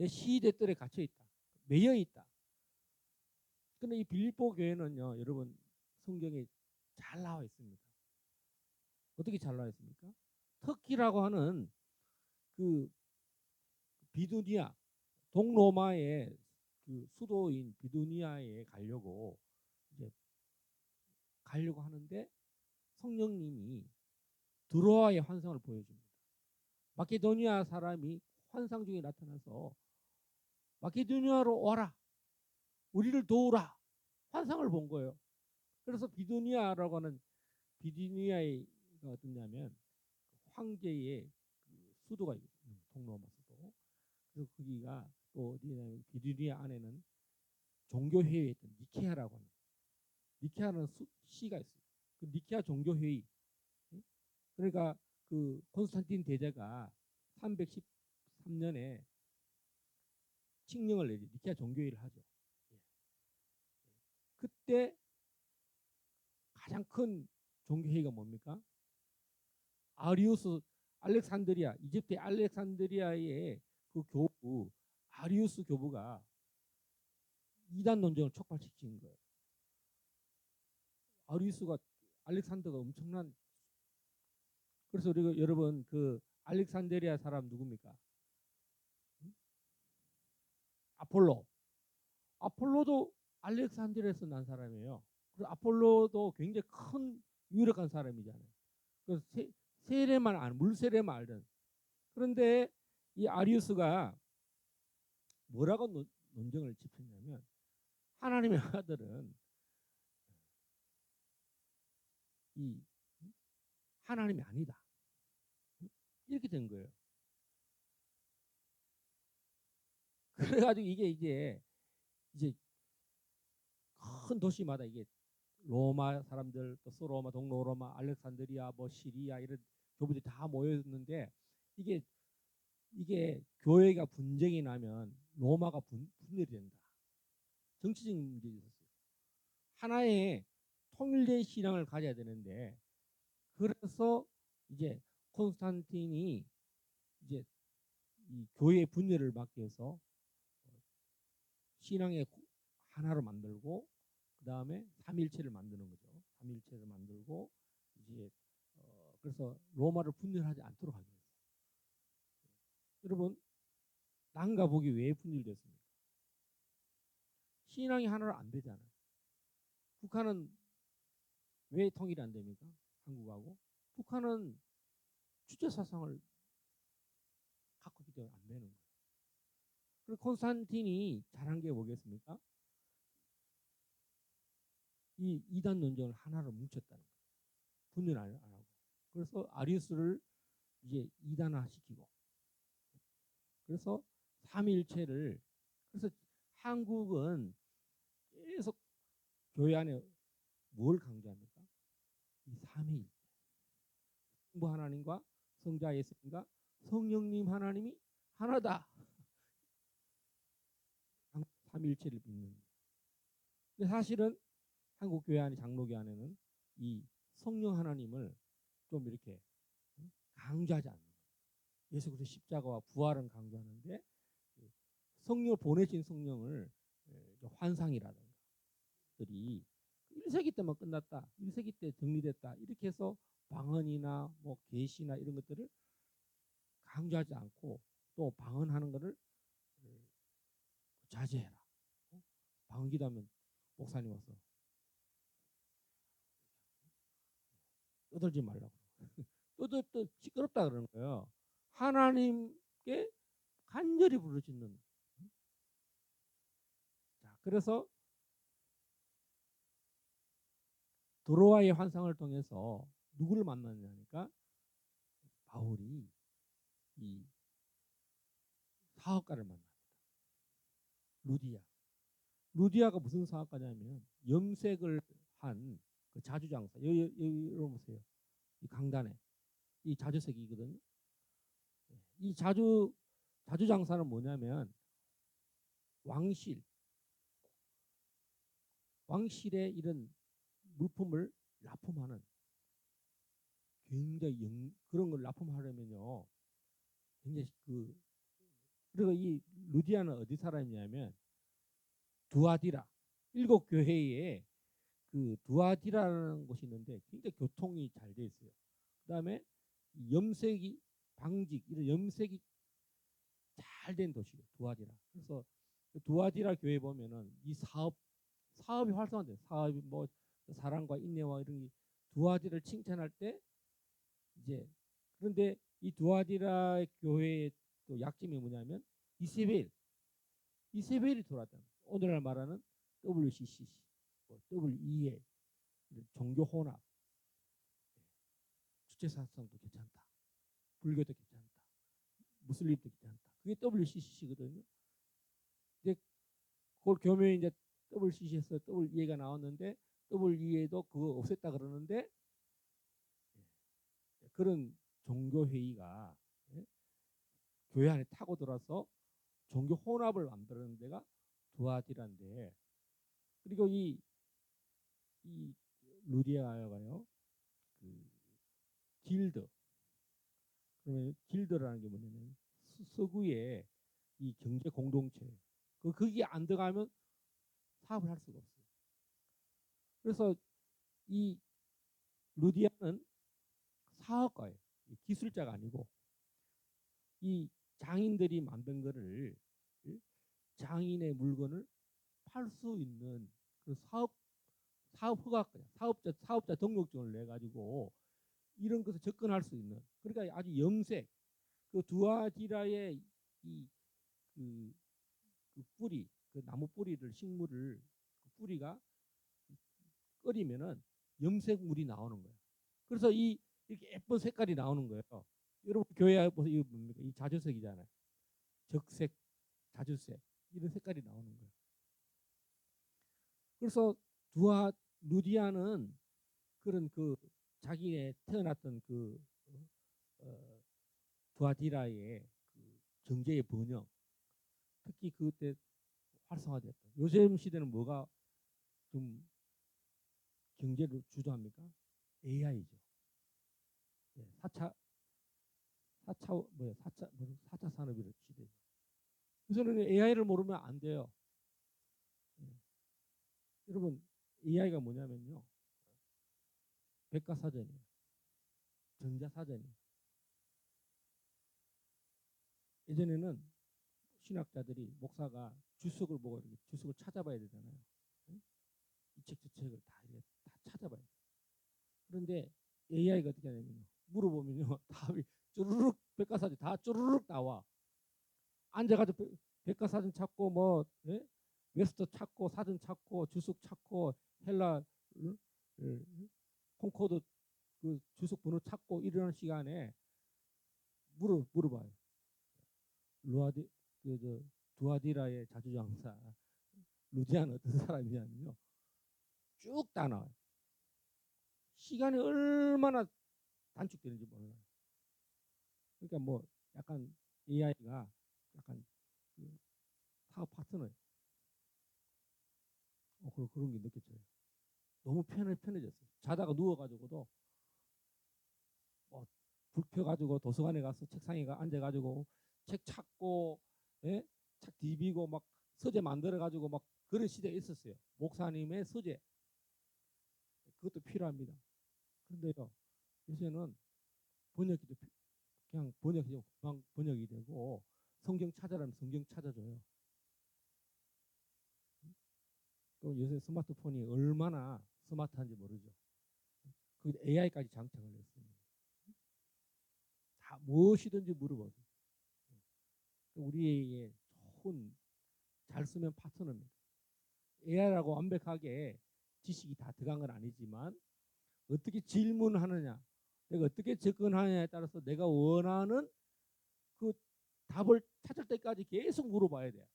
Speaker 3: 시대 뜰에 갇혀 있다. 매여 있다. 근데 이 빌립보 교회는요, 여러분 성경에 잘 나와 있습니다. 어떻게 잘 나와 있습니까? 터키라고 하는 그 비두니아 동로마의 그 수도인 비두니아에 가려고 하는데 성령님이 드로아의 환상을 보여줍니다. 마케도니아 사람이 환상 중에 나타나서 마케도니아로 와라, 우리를 도우라, 환상을 본 거예요. 그래서 비두니아라고 하는 비두니아가 어떠냐면 황제의 그 수도가 있거든요. 동로마 수도. 그래서 거기가 또 어디냐면 비두니아 안에는 종교회의에 있던 니케아라고 하는 니케아는 시가 있어요. 그 니케아 종교회의. 그러니까 그 콘스탄틴 대제가 313년에 칙령을 내리 니케아 종교회의를 하죠. 그때 가장 큰 종교회의가 뭡니까? 아리우스 알렉산드리아, 이집트의 알렉산드리아의 그 교부 아리우스 교부가 이단 논쟁을 촉발시킨 거예요. 아리우스가 알렉산더가 엄청난. 그래서 우리가 여러분 그 알렉산드리아 사람 누굽니까? 아폴로. 아폴로도 알렉산드리아에서 난 사람이에요. 그래서 아폴로도 굉장히 큰 유력한 사람이잖아요. 그래서 물세례만 알던. 그런데 이 아리우스가 뭐라고 논쟁을 짚었냐면 하나님의 아들은 이 하나님이 아니다. 이렇게 된 거예요. 그래가지고 이게 이제 큰 도시마다 이게 로마 사람들, 또 소로마, 동로로마, 알렉산드리아, 뭐 시리아 이런 교부들이 다 모였는데 이게 교회가 분쟁이 나면 로마가 분열이 된다. 정치적인 문제가 있었어요. 하나의 통일된 신앙을 가져야 되는데 그래서 이제 콘스탄틴이 이제 이 교회의 분열을 막기 위해서 신앙의 하나로 만들고 그 다음에 삼일체를 만드는 거죠. 삼일체를 만들고 이제 그래서 로마를 분열하지 않도록 하기 위해서. 여러분 남과 북이 왜 분열됐습니까? 신앙이 하나로 안 되잖아요. 북한은 왜 통일이 안 됩니까? 한국하고. 북한은 주체 사상을 갖고 있기 때문에 안 되는 거예요. 그리고 콘스탄틴이 잘한 게 뭐겠습니까? 이 이단 논쟁을 하나로 뭉쳤다는 거예요. 분열 안 하고. 그래서 아리우스를 이제 이단화시키고. 그래서 삼일체를. 그래서 한국은 계속 교회 안에 뭘 강조합니까? 이 삼위일. 성부 하나님과 성자 예수님과 성령님 하나님이 하나다. 삼일체를 믿는. 근데 사실은 한국 교회 안에 장로교 안에는 이 성령 하나님을 좀 이렇게 강조하지 않는 거예요. 예수 그리스도 십자가와 부활은 강조하는데 성령을 보내신 성령을 환상이라든가 들이 1세기 때만 끝났다. 1세기 때 정리됐다. 이렇게 해서 방언이나 뭐 계시나 이런 것들을 강조하지 않고 또 방언하는 것을 자제해라. 방언 기도하면 목사님 와서 떠들지 말라고. 떠들 시끄럽다 그러는 거예요. 하나님께 간절히 부르짖는. 자, 그래서 도로와의 환상을 통해서 누구를 만났냐니까 바울이 이 사업가를 만납니다. 루디아. 루디아가 무슨 사업가냐면 염색을 한 그 자주장사. 여기 보세요. 이 강단에 이 자주색이거든요. 이 자주장사는 뭐냐면 왕실의 이런 물품을 납품하는 굉장히 그런 걸 납품하려면요 굉장히 그리고 이 루디아는 어디 사람이냐면 두아디라 7교회에 그 두아디라는 곳이 있는데 굉장히 교통이 잘 돼 있어요. 그다음에 염색이 방직 이런 염색이 잘 된 도시예요. 두아디라. 그래서 두아디라 교회 보면은 이 사업이 활성화돼요. 사업이 뭐 사랑과 인내와 이런 게 두아디라를 칭찬할 때 이제 그런데 이 두아디라 교회의 또 약점이 뭐냐면 이세벨이 들어왔다. 오늘날 말하는 WCCC, WEA, 종교 혼합, 주체사상도 괜찮다, 불교도 괜찮다, 무슬림도 괜찮다. 그게 WCCC거든요. 근데 그걸 교묘히 이제 WCC에서 WEA가 나왔는데 WEA도 그거 없앴다 그러는데 그런 종교 회의가 교회 안에 타고 들어서 종교 혼합을 만드는 데가 두아디라인데 그리고 이 루디아가요 그 길드 그러면 길드라는 게 뭐냐면 서구의 이 경제 공동체 거기에 안 들어가면 사업을 할 수가 없어요. 그래서 이 루디아는 사업가예요. 기술자가 아니고 이 장인들이 만든 거를 장인의 물건을 팔 수 있는 그 사업 허가권, 사업자 등록증을 내 가지고 이런 것을 접근할 수 있는 그러니까 아주 염색 그 두아디라의 그 뿌리 그 나무 뿌리를 식물을 그 뿌리가 끓이면은 염색물이 나오는 거예요. 그래서 이렇게 예쁜 색깔이 나오는 거예요. 여러분 교회 보세요. 이거 뭡니까? 이 자주색이잖아요. 적색, 자주색 이런 색깔이 나오는 거예요. 그래서 루디아는 그런 그 자기의 태어났던 그 두아디라의 그 경제의 번영, 특히 그때 활성화됐다. 요즘 시대는 뭐가 좀 경제를 주도합니까? AI죠. 4차 산업의 시대죠. 그래서는 AI를 모르면 안 돼요. 여러분 AI가 뭐냐면요. 백과사전이에요. 전자사전이에요. 예전에는 신학자들이 목사가 주석을 보고 주석을 찾아봐야 되잖아요. 이 책 저 책을 다 찾아봐야 돼요. 그런데 AI가 어떻게 하냐면요. 물어보면요. 답이 쭈르륵 백과사전 다 쭈르륵 나와. 앉아가지고 백과사전 찾고 뭐 웨스터 찾고 사전 찾고 주석 찾고 헬라 콩코드 그 주석 번호 찾고 이러는 시간에 물어봐요. 두아디라의 자주장사 루디아는 어떤 사람이냐면요. 쭉 다 나와요. 시간이 얼마나 단축되는지 몰라요. 그러니까 뭐 약간 AI가 약간 그 사업 파트너예요. 그런 게 느껴져요. 너무 편해졌어요. 자다가 누워가지고도 뭐 불 켜가지고 도서관에 가서 책상에 앉아가지고 책 찾고 책 뒤비고 막 서재 만들어가지고 막 그런 시대가 있었어요. 목사님의 서재 그것도 필요합니다. 그런데요 요새는 번역기도 그냥 번역해서 금방 번역이 되고 성경 찾아라면 성경 찾아줘요. 또 요새 스마트폰이 얼마나 스마트한지 모르죠. 그 AI까지 장착을 했습니다. 다 무엇이든지 물어보세요. 우리의 좋은 잘 쓰면 파트너입니다. AI라고 완벽하게 지식이 다 들어간 건 아니지만 어떻게 질문하느냐, 내가 어떻게 접근하느냐에 따라서 내가 원하는 그 답을 찾을 때까지 계속 물어봐야 돼요.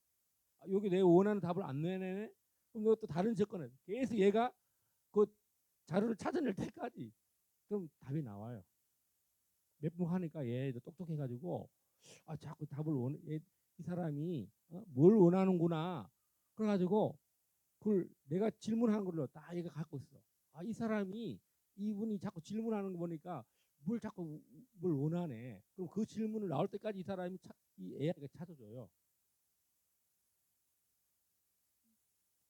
Speaker 3: 여기 내가 원하는 답을 안 내네. 그럼 내가 또 다른 접근을 계속 얘가 그 자료를 찾아낼 때까지 그럼 답이 나와요. 몇 번 하니까 얘도 똑똑해가지고 자꾸 답을 이 사람이 뭘 원하는구나. 그래가지고 그걸 내가 질문하는 걸로 다 얘가 갖고 있어. 이 사람이 이분이 자꾸 질문하는 거 보니까 뭘 원하네. 그럼 그 질문을 나올 때까지 이 사람이 이 AI가 찾아줘요.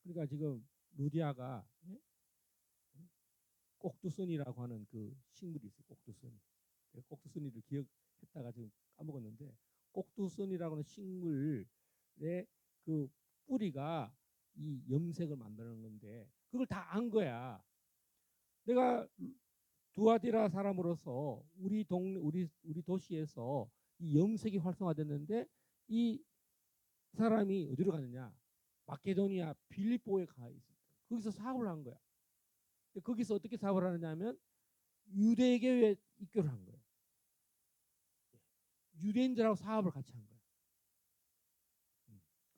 Speaker 3: 그러니까 지금 루디아가 꼭두선이라고 하는 그 식물이 있어요. 꼭두선. 꼭두선이를 기억했다가 지금 까먹었는데 꼭두선이라고 하는 식물의 그 뿌리가 이 염색을 만드는 건데 그걸 다 안 거야. 내가 두아디라 사람으로서 우리 도시에서 이 염색이 활성화됐는데 이 사람이 어디로 가느냐? 마케도니아 빌립보에 가 있어. 거기서 사업을 한 거야. 거기서 어떻게 사업을 하느냐면 유대교에 입교를 한 거예요. 유대인들하고 사업을 같이 한 거야.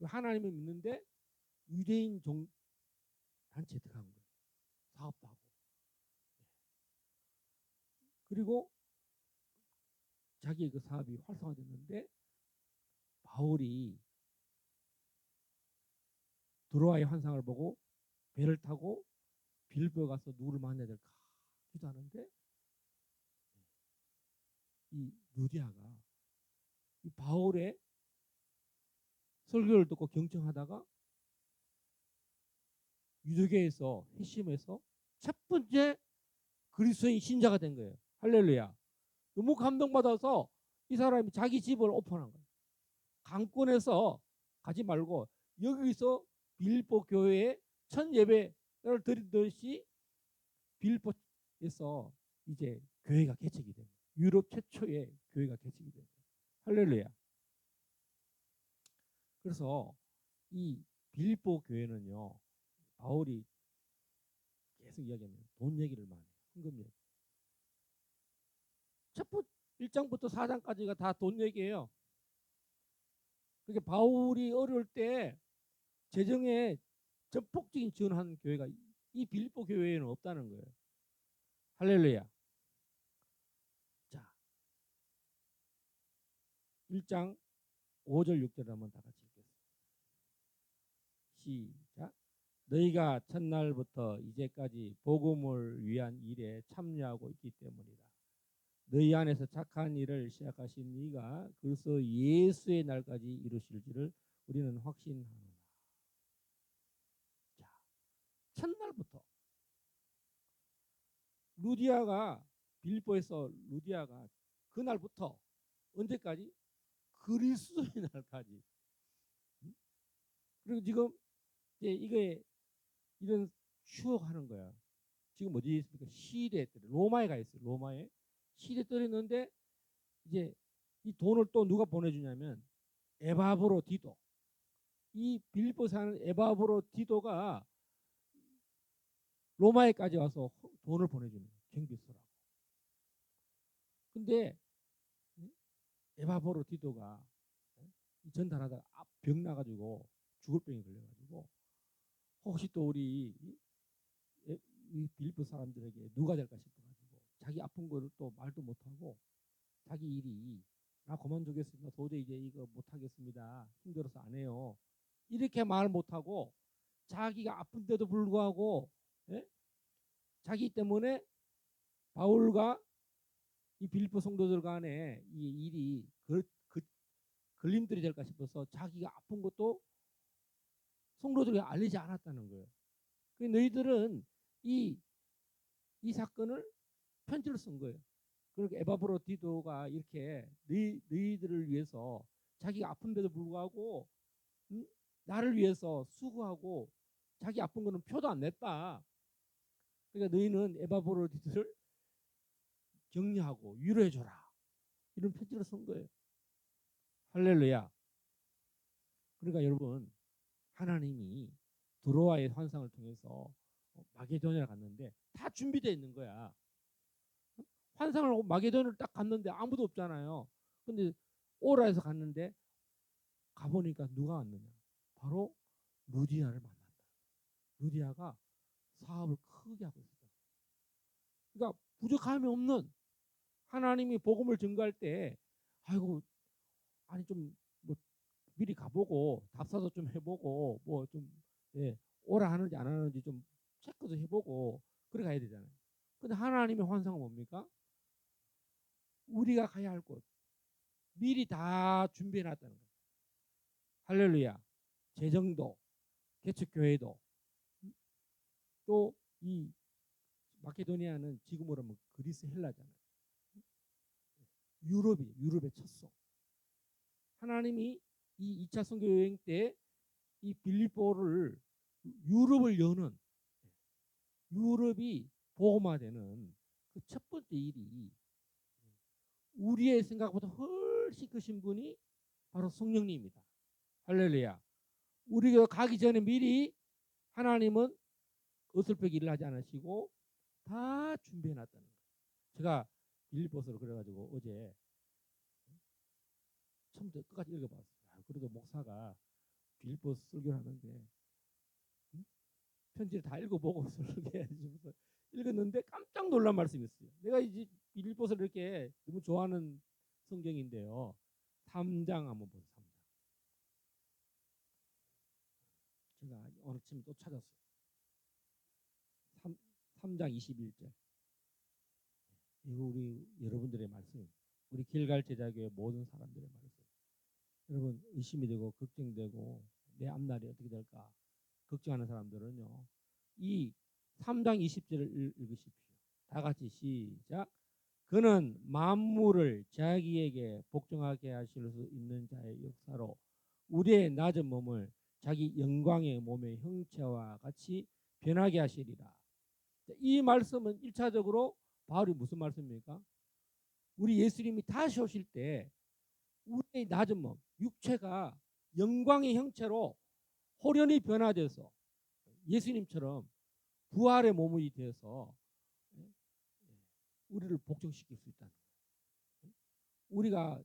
Speaker 3: 하나님을 믿는데 유대인 단체에 들어간 거예요. 사업도 하고. 그리고 자기의 그 사업이 활성화됐는데 바울이 드로아의 환상을 보고 배를 타고 빌보에 가서 누구를 만나야 될까 기도하는데 이 루디아가 이 바울의 설교를 듣고 경청하다가 유대교에서 회심해서 첫 번째 그리스도인 신자가 된 거예요. 할렐루야. 너무 감동받아서 이 사람이 자기 집을 오픈한 거예요. 강권에서 가지 말고 여기서 빌립보 교회에 첫 예배를 드리듯이 빌립보에서 이제 교회가 개척이 된 거예요. 유럽 최초의 교회가 개척이 된 거예요. 할렐루야. 그래서 이 빌립보 교회는요, 바울이 계속 이야기하면 돈 얘기를 많이 해요. 헌금 얘기. 첫 1장부터 4장까지가 다 돈 얘기예요. 그게 바울이 어려울 때 재정에 전폭적인 지원한 교회가 이 빌립보 교회에는 없다는 거예요. 할렐루야. 자, 1장 5절 6절 한번 다 같이 읽겠습니다. 시작. 너희가 첫날부터 이제까지 복음을 위한 일에 참여하고 있기 때문이다. 너희 안에서 착한 일을 시작하신 이가 그리스도 예수의 날까지 이루실지를 우리는 확신하노라. 자, 첫날부터 빌립보에서 루디아가 그날부터 언제까지? 그리스도의 날까지. 그리고 지금 이제 이게 이런 추억하는 거야. 지금 어디에 있습니까? 시대에 로마에 가 있어요. 로마에 시대에 떨어졌는데 이제 이 돈을 또 누가 보내주냐면 에바브로 디도. 이 빌립보 사는 에바브로 디도가 로마에까지 와서 돈을 보내주는 거예요. 경비 쓰라고. 근데 에바브로 디도가 전달하다가 병 나가지고 죽을 병이 걸려가지고 혹시 또 우리 이 빌립보 사람들에게 누가 될까 싶어가지고 자기 아픈 거를 또 말도 못하고 자기 일이 나 그만두겠습니다. 도저히 이제 이거 못하겠습니다. 힘들어서 안 해요. 이렇게 말 못하고 자기가 아픈데도 불구하고 자기 때문에 바울과 이 빌립보 성도들 간에 이 일이 걸림돌이 될까 싶어서 자기가 아픈 것도 성도들에게 알리지 않았다는 거예요. 너희들은 이 사건을 편지를 쓴 거예요. 그러니까 에바브로디도가 이렇게 너희들을 위해서 자기가 아픈데도 불구하고 나를 위해서 수고하고 자기 아픈 거는 표도 안 냈다. 그러니까 너희는 에바브로디도를 격려하고 위로해줘라. 이런 편지를 쓴 거예요. 할렐루야. 그러니까 여러분 하나님이 드로아의 환상을 통해서 마게도냐를 갔는데 다 준비되어 있는 거야. 환상을 하고 마게도냐를 딱 갔는데 아무도 없잖아요. 근데 오라에서 갔는데 가보니까 누가 왔느냐. 바로 루디아를 만난다. 루디아가 사업을 크게 하고 있었다. 그러니까 부족함이 없는 하나님이 복음을 증거할 때 아이고 아니 좀 뭐 미리 가보고 답사도 좀 해보고 뭐 좀 예, 오라 하는지 안 하는지 좀 체크도 해보고 그래 가야 되잖아요. 근데 하나님의 환상은 뭡니까? 우리가 가야 할 곳 미리 다 준비해 놨다는 거예요. 할렐루야. 재정도 개척교회도 또 이 마케도니아는 지금으로 하면 그리스 헬라잖아요. 유럽의 쳤어. 하나님이 이 2차 선교 여행 때 이 빌립보를 유럽을 여는 유럽이 복음화되는 그 첫 번째 일이 우리의 생각보다 훨씬 크신 분이 바로 성령님입니다. 할렐루야. 우리가 가기 전에 미리 하나님은 어설프게 일을 하지 않으시고 다 준비해 놨다는 거예요. 제가 빌립보서를 그래가지고 어제 처음부터 끝까지 읽어봤어요. 그래도 목사가 빌립보서 설교를 하는데 편지를 다 읽어보고 설교해야지 읽었는데 깜짝 놀란 말씀이 있어요. 내가 이제 빌립보서를 이렇게 너무 좋아하는 성경인데요. 3장 한번 보세요. 3장. 제가 오늘 아침에 또 찾았어요. 3장 21절. 이거 우리 여러분들의 말씀, 우리 길갈 제자교회 모든 사람들의 말씀. 여러분 의심이 되고 걱정되고 내 앞날이 어떻게 될까 걱정하는 사람들은요. 이 3장 20절을 읽으십시오. 다 같이 시작. 그는 만물을 자기에게 복종하게 하실 수 있는 자의 역사로 우리의 낮은 몸을 자기 영광의 몸의 형체와 같이 변하게 하시리라. 이 말씀은 1차적으로 바울이 무슨 말씀입니까? 우리 예수님이 다시 오실 때 우리의 낮은 몸, 육체가 영광의 형체로 호련히 변화돼서 예수님처럼 부활의 몸이 되어서 우리를 복종시킬 수 있다는 거예요. 우리가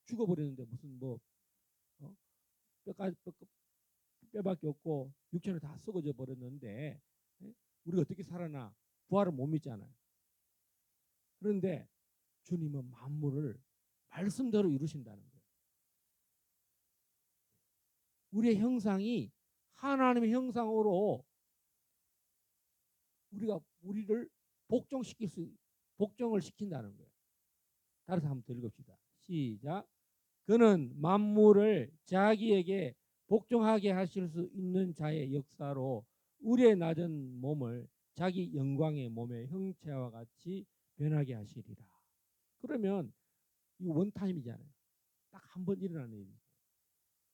Speaker 3: 죽어버리는데 무슨 뭐 뼈밖에 없고 육체는 다 썩어져 버렸는데 우리가 어떻게 살아나? 부활은 못 믿잖아요. 그런데 주님은 만물을 말씀대로 이루신다는 거예요. 우리의 형상이 하나님의 형상으로 우리를 복종을 시킨다는 거예요. 따라서 한번 더 읽읍시다. 시작. 그는 만물을 자기에게 복종하게 하실 수 있는 자의 역사로 우리의 낮은 몸을 자기 영광의 몸의 형체와 같이 변하게 하시리라. 그러면 이 원타임이잖아요. 딱 한 번 일어나는 일이죠.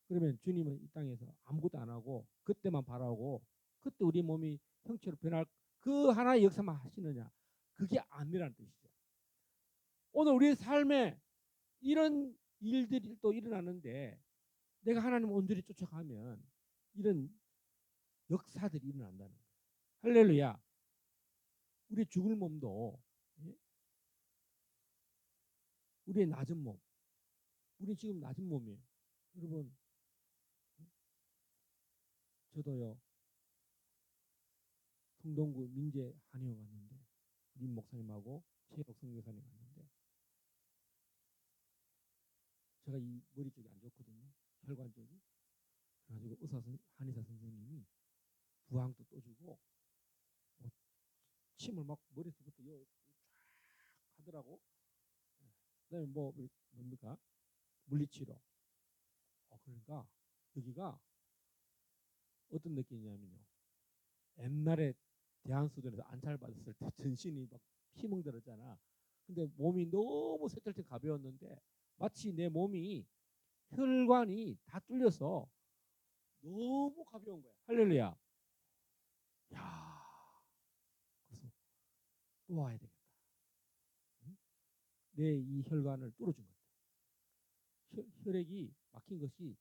Speaker 3: 그러면 주님은 이 땅에서 아무것도 안 하고 그때만 바라고 그때 우리 몸이 형체로 변할 그 하나의 역사만 하시느냐? 그게 아니라는 뜻이죠. 오늘 우리의 삶에 이런 일들이 또 일어나는데 내가 하나님 온전히 쫓아가면 이런 역사들이 일어난다는 거예요. 할렐루야. 우리 죽을 몸도 우리의 낮은 몸. 우리 지금 낮은 몸이에요. 여러분 저도요. 성동구 민재 한의원 갔는데 림 목사님하고 최혁 성교사님 갔는데 제가 이 머리 쪽이 안 좋거든요. 혈관 쪽이. 그래가지고 한의사 선생님이 부항도 떠주고 뭐 침을 막 머리속부터 쫙 하더라고. 그다음에 뭡니까? 물리치료. 그러니까 여기가 어떤 느낌이냐면요. 옛날에 대한수련에서 안찰 받았을 때 전신이 막 피멍들었잖아. 근데 몸이 너무 새털처럼 가벼웠는데 마치 내 몸이 혈관이 다 뚫려서 너무 가벼운 거야. 할렐루야. 야, 그래서 또 와야 되겠다. 응? 내 이 혈관을 뚫어준 거야. 혈액이 막힌 것이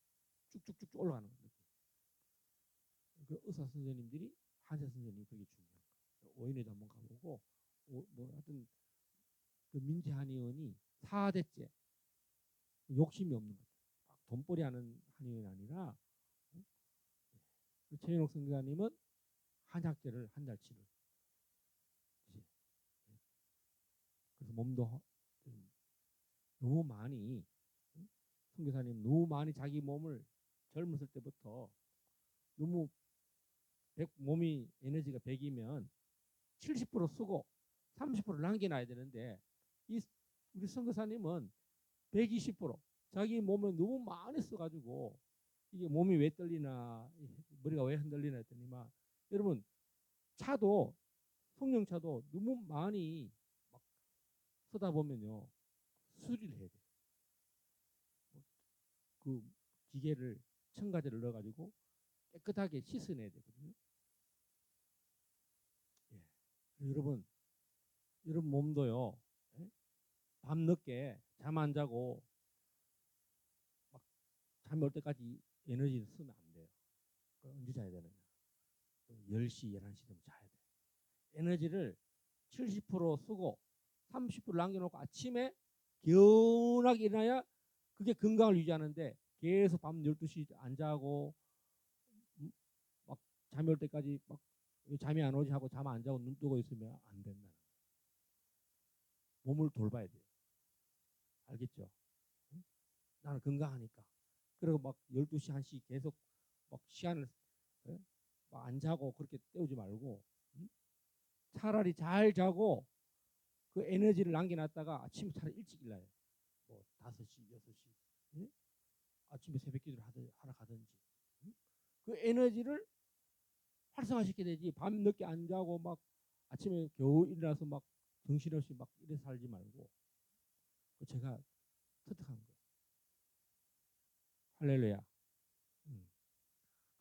Speaker 3: 쭉쭉쭉 올라가는 거야. 그 의사 선생님들이 한의사 선생님이 그게 중요한 거야. 오인회도 한번 가보고 뭐 하여튼 그 민재 한의원이 4대째 욕심이 없는 거죠. 돈벌이 하는 한의원이 아니라 최인옥 선교사님은 한약재를 한 달치를 그래서 몸도 너무 많이 선교사님 너무 많이 자기 몸을 젊었을 때부터 너무 몸이 에너지가 100이면 70% 쓰고 30% 남겨놔야 되는데 우리 선교사님은 120% 자기 몸에 너무 많이 써가지고 이게 몸이 왜 떨리나 머리가 왜 흔들리나 했더니만 여러분 차도 성령차도 너무 많이 막 쓰다 보면요 수리를 해야 돼. 그 기계를 첨가제를 넣어가지고 깨끗하게 씻어내야 되거든요. 예. 여러분 몸도요. 예? 밤 늦게 잠 안 자고 막 잠이 올 때까지 에너지를 쓰면 안 돼요. 언제 자야 되느냐? 10시, 11시 되면 자야 돼. 에너지를 70% 쓰고 30% 남겨놓고 아침에 개운하게 일어나야 그게 건강을 유지하는데 계속 밤 12시 안 자고 막 잠이 올 때까지 막 잠이 안 오지 하고 잠 안 자고 눈 뜨고 있으면 안 된다는 거예요. 몸을 돌봐야 돼요. 알겠죠? 응? 나는 건강하니까. 그리고 막 12시, 1시 계속 막 시간을 막 안 자고 그렇게 때우지 말고 응? 차라리 잘 자고 그 에너지를 남겨놨다가 아침에 차라리 일찍 일어나요. 뭐 5시, 6시 응? 아침에 새벽 기도를 하러 가든지 응? 그 에너지를 활성화시켜야 되지. 밤 늦게 안 자고 막 아침에 겨우 일어나서 막 정신없이 막 이래 살지 말고 제가 터득한 거예요. 할렐루야.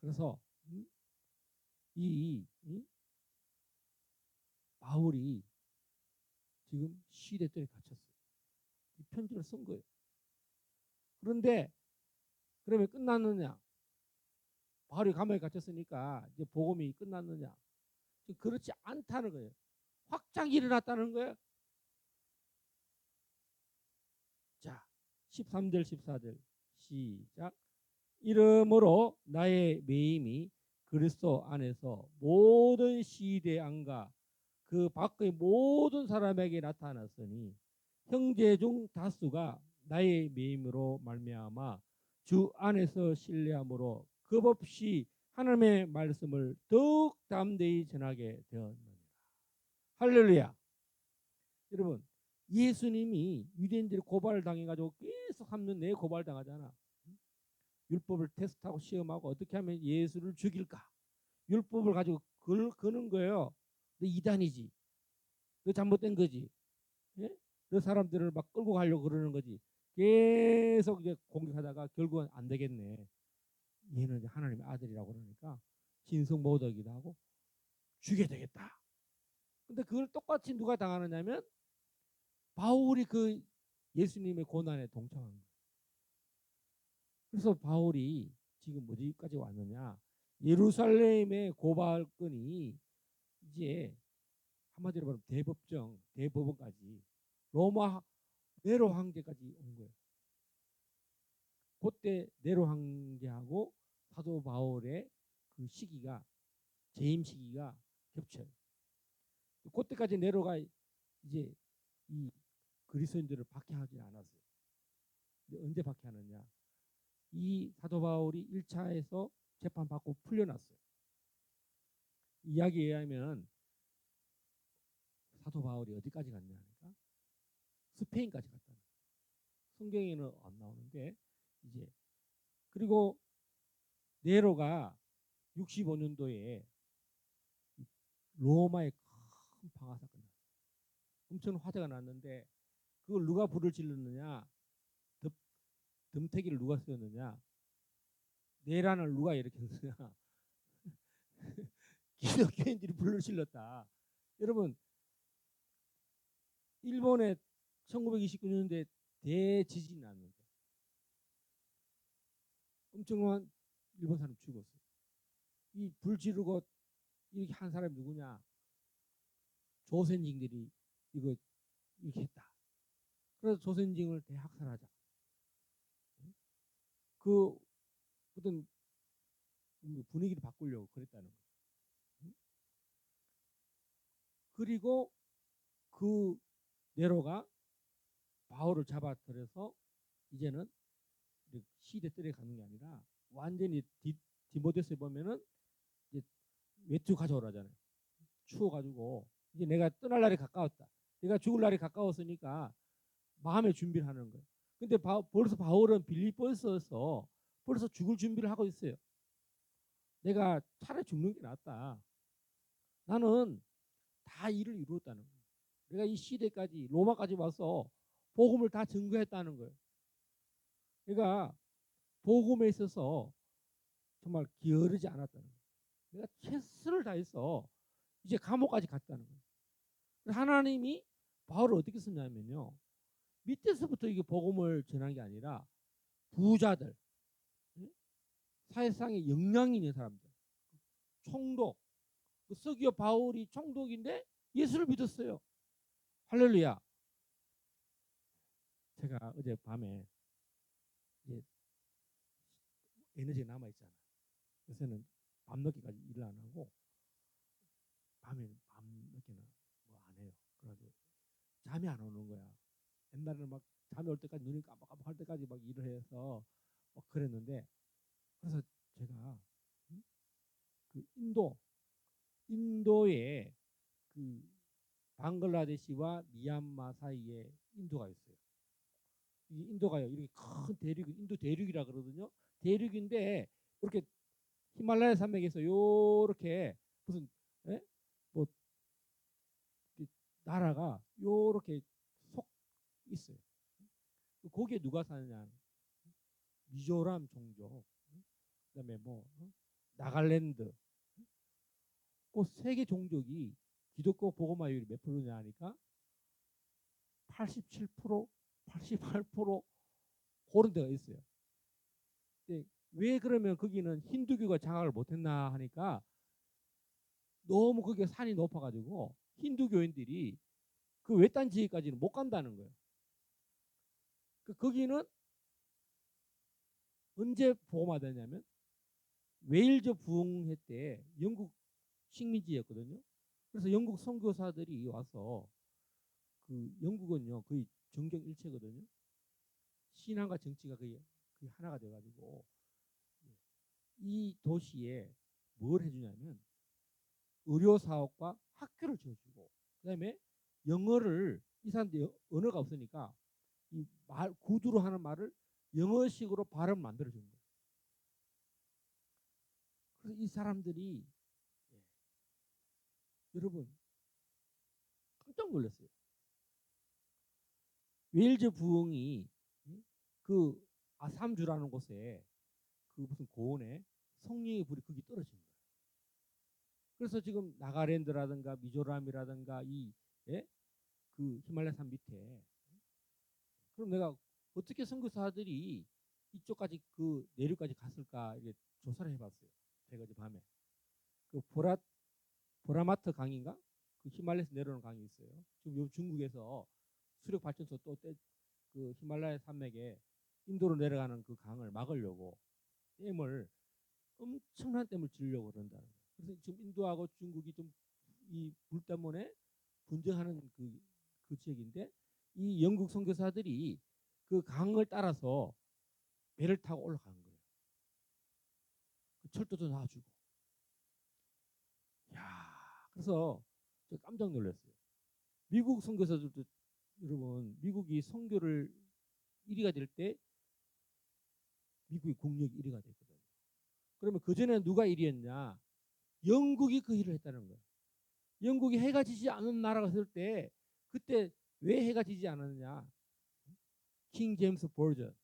Speaker 3: 그래서 이 바울이 지금 시대들에 갇혔어요. 이 편지를 쓴 거예요. 그런데 그러면 끝났느냐? 바울이 감옥에 갇혔으니까 이제 복음이 끝났느냐? 지금 그렇지 않다는 거예요. 확장이 일어났다는 거예요. 자, 13절 14절 시작. 이러므로 나의 매임이 그리스도 안에서 모든 시대 안과 그 밖의 모든 사람에게 나타났으니 형제 중 다수가 나의 매임으로 말미암아 주 안에서 신뢰함으로 겁없이 하나님의 말씀을 더욱 담대히 전하게 되었느니라. 할렐루야. 여러분 예수님이 유대인들이 고발을 당해가지고 계속 3년 내에 고발당하잖아. 율법을 테스트하고 시험하고 어떻게 하면 예수를 죽일까? 율법을 가지고 거는 거예요. 너 이단이지. 너 잘못된 거지. 예? 너 사람들을 막 끌고 가려고 그러는 거지. 계속 이제 공격하다가 결국은 안 되겠네. 얘는 이제 하나님의 아들이라고 그러니까 진성모독이기도 하고 죽여야 되겠다. 근데 그걸 똑같이 누가 당하느냐면 바울이 그 예수님의 고난에 동참한 거예요. 그래서 바울이 지금 어디까지 왔느냐? 예루살렘의 고발건이 이제 한마디로 말하면 대법원까지 로마 네로 황제까지 온 거예요. 그때 네로 황제하고 사도 바울의 그 시기가 재임 시기가 겹쳐요. 그때까지 네로가 이제 이 그리스도인들을 박해하지 않았어요. 근데 언제 박해하느냐? 이 사도 바울이 1차에서 재판받고 풀려났어요. 이야기에 의하면 사도 바울이 어디까지 갔냐 하니까 스페인까지 갔다. 성경에는 안 나오는데 이제 그리고 네로가 65년도에 로마의 큰 방화 사건이 났어요. 엄청 화재가 났는데 그걸 누가 불을 질렀느냐? 덤태기를 누가 쓰였느냐? 내란을 누가 일으켰느냐? 기독교인들이 불을 질렀다. 여러분, 일본에 1929년도에 대지진이 났는데 엄청난 일본 사람 죽었어요. 이 불 지르고 이렇게 한 사람이 누구냐? 조선인들이 이거 이렇게 했다. 그래서 조선인을 대학살하자. 그 어떤 분위기를 바꾸려고 그랬다는 거예요. 그리고 그 네로가 바울을 잡아들여서 이제는 시대 뜰에 가는 게 아니라 완전히 디모데서에 보면은 이제 외투 가져오라잖아요. 추워가지고 이제 내가 떠날 날이 가까웠다. 내가 죽을 날이 가까웠으니까 마음의 준비를 하는 거예요. 근데 벌써 바울은 빌립보에서 벌써 죽을 준비를 하고 있어요. 내가 차라리 죽는 게 낫다. 나는 다 일을 이루었다는 거예요. 내가 이 시대까지 로마까지 와서 복음을 다 증거했다는 거예요. 내가 복음에 있어서 정말 게으르지 않았다는 거예요. 내가 최선을 다해서 이제 감옥까지 갔다는 거예요. 하나님이 바울을 어떻게 쓰냐면요. 밑에서부터 이게 복음을 전한 게 아니라 부자들, 사회상에 역량이 있는 사람들, 총독, 서기오 바울이 총독인데 예수를 믿었어요. 할렐루야. 제가 어제 밤에 이제 에너지가 남아 있잖아. 요새는 밤늦게까지 일을 안 하고 밤에 밤늦게는 뭐 안 해요. 그래가지고 잠이 안 오는 거야. 옛날에는 막 잠이 올 때까지 눈이 깜빡깜빡 할 때까지 막 일을 해서 막 그랬는데 그래서 제가 그 인도에 그 방글라데시와 미얀마 사이에 인도가 있어요. 이 인도가요 이렇게 큰 대륙, 인도 대륙이라 그러거든요. 대륙인데 이렇게 히말라야 산맥에서 요렇게 무슨 뭐 나라가 요렇게 속 있어요. 거기에 누가 사느냐? 미조람 종족, 그다음에 뭐 나갈랜드, 그 세 개 종족이 기독교 복음화율이 몇 프로냐 하니까 87%, 88% 그런 데가 있어요. 근데 왜 그러면 거기는 힌두교가 장악을 못했나 하니까 너무 거기가 산이 높아가지고 힌두교인들이 그 외딴 지역까지는 못 간다는 거예요. 거기는 언제 복음화되냐면 웨일즈 부흥회 때 영국 식민지였거든요. 그래서 영국 선교사들이 와서 그 영국은요 거의 정경일체거든요. 신앙과 정치가 거의 하나가 돼가지고 이 도시에 뭘 해주냐면 의료 사업과 학교를 지어주고 그다음에 영어를 이 사람들이 언어가 없으니까 이 말 구두로 하는 말을 영어식으로 발음 만들어 주는 거예요. 그래서 이 사람들이 여러분 깜짝 놀랐어요. 웨일즈 부흥이 그 아삼주라는 곳에 그 무슨 고원에 성령의 불이 거기 떨어진 거예요. 그래서 지금 나가랜드라든가 미조람이라든가 그 히말라야 산 밑에 그럼 내가 어떻게 선교사들이 이쪽까지 그 내륙까지 갔을까 이게 조사를 해봤어요. 제가 어제 밤에 그 보라마트 강인가 그 히말라야에서 내려오는 강이 있어요. 지금 중국에서 수력 발전소 또 그 히말라야 산맥에 인도로 내려가는 그 강을 막으려고 엄청난 댐을 지으려고 그런다는 거예요. 그래서 지금 인도하고 중국이 좀 이 불 때문에 분쟁하는 그 지역인데 이 영국 선교사들이 그 강을 따라서 배를 타고 올라간 거예요. 철도도 놔주고. 야, 그래서 저 깜짝 놀랐어요. 미국 선교사들도 여러분 미국이 선교를 1위가 될 때 미국의 국력이 1위가 됐거든요. 그러면 그 전에 누가 1위였냐? 영국이 그 일을 했다는 거예요. 영국이 해가 지지 않은 나라가 있을 때 그때 왜 해가 지지 않았느냐? 킹 제임스 버전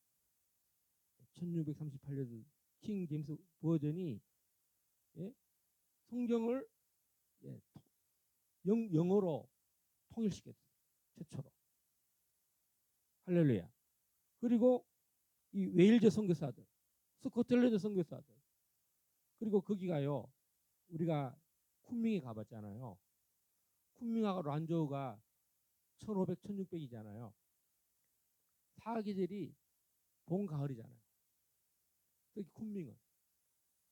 Speaker 3: 1638년 킹 제임스 버전이 예? 성경을 예, 영어로 통일시켰어요. 최초로. 할렐루야. 그리고 이 웨일즈 선교사들, 스코틀랜드 선교사들, 그리고 거기가요. 우리가 쿤밍에 가봤잖아요. 쿤밍하고 란저우가 1500, 1600이잖아요. 사계절이 봄, 가을이잖아요. 특히 쿤밍은.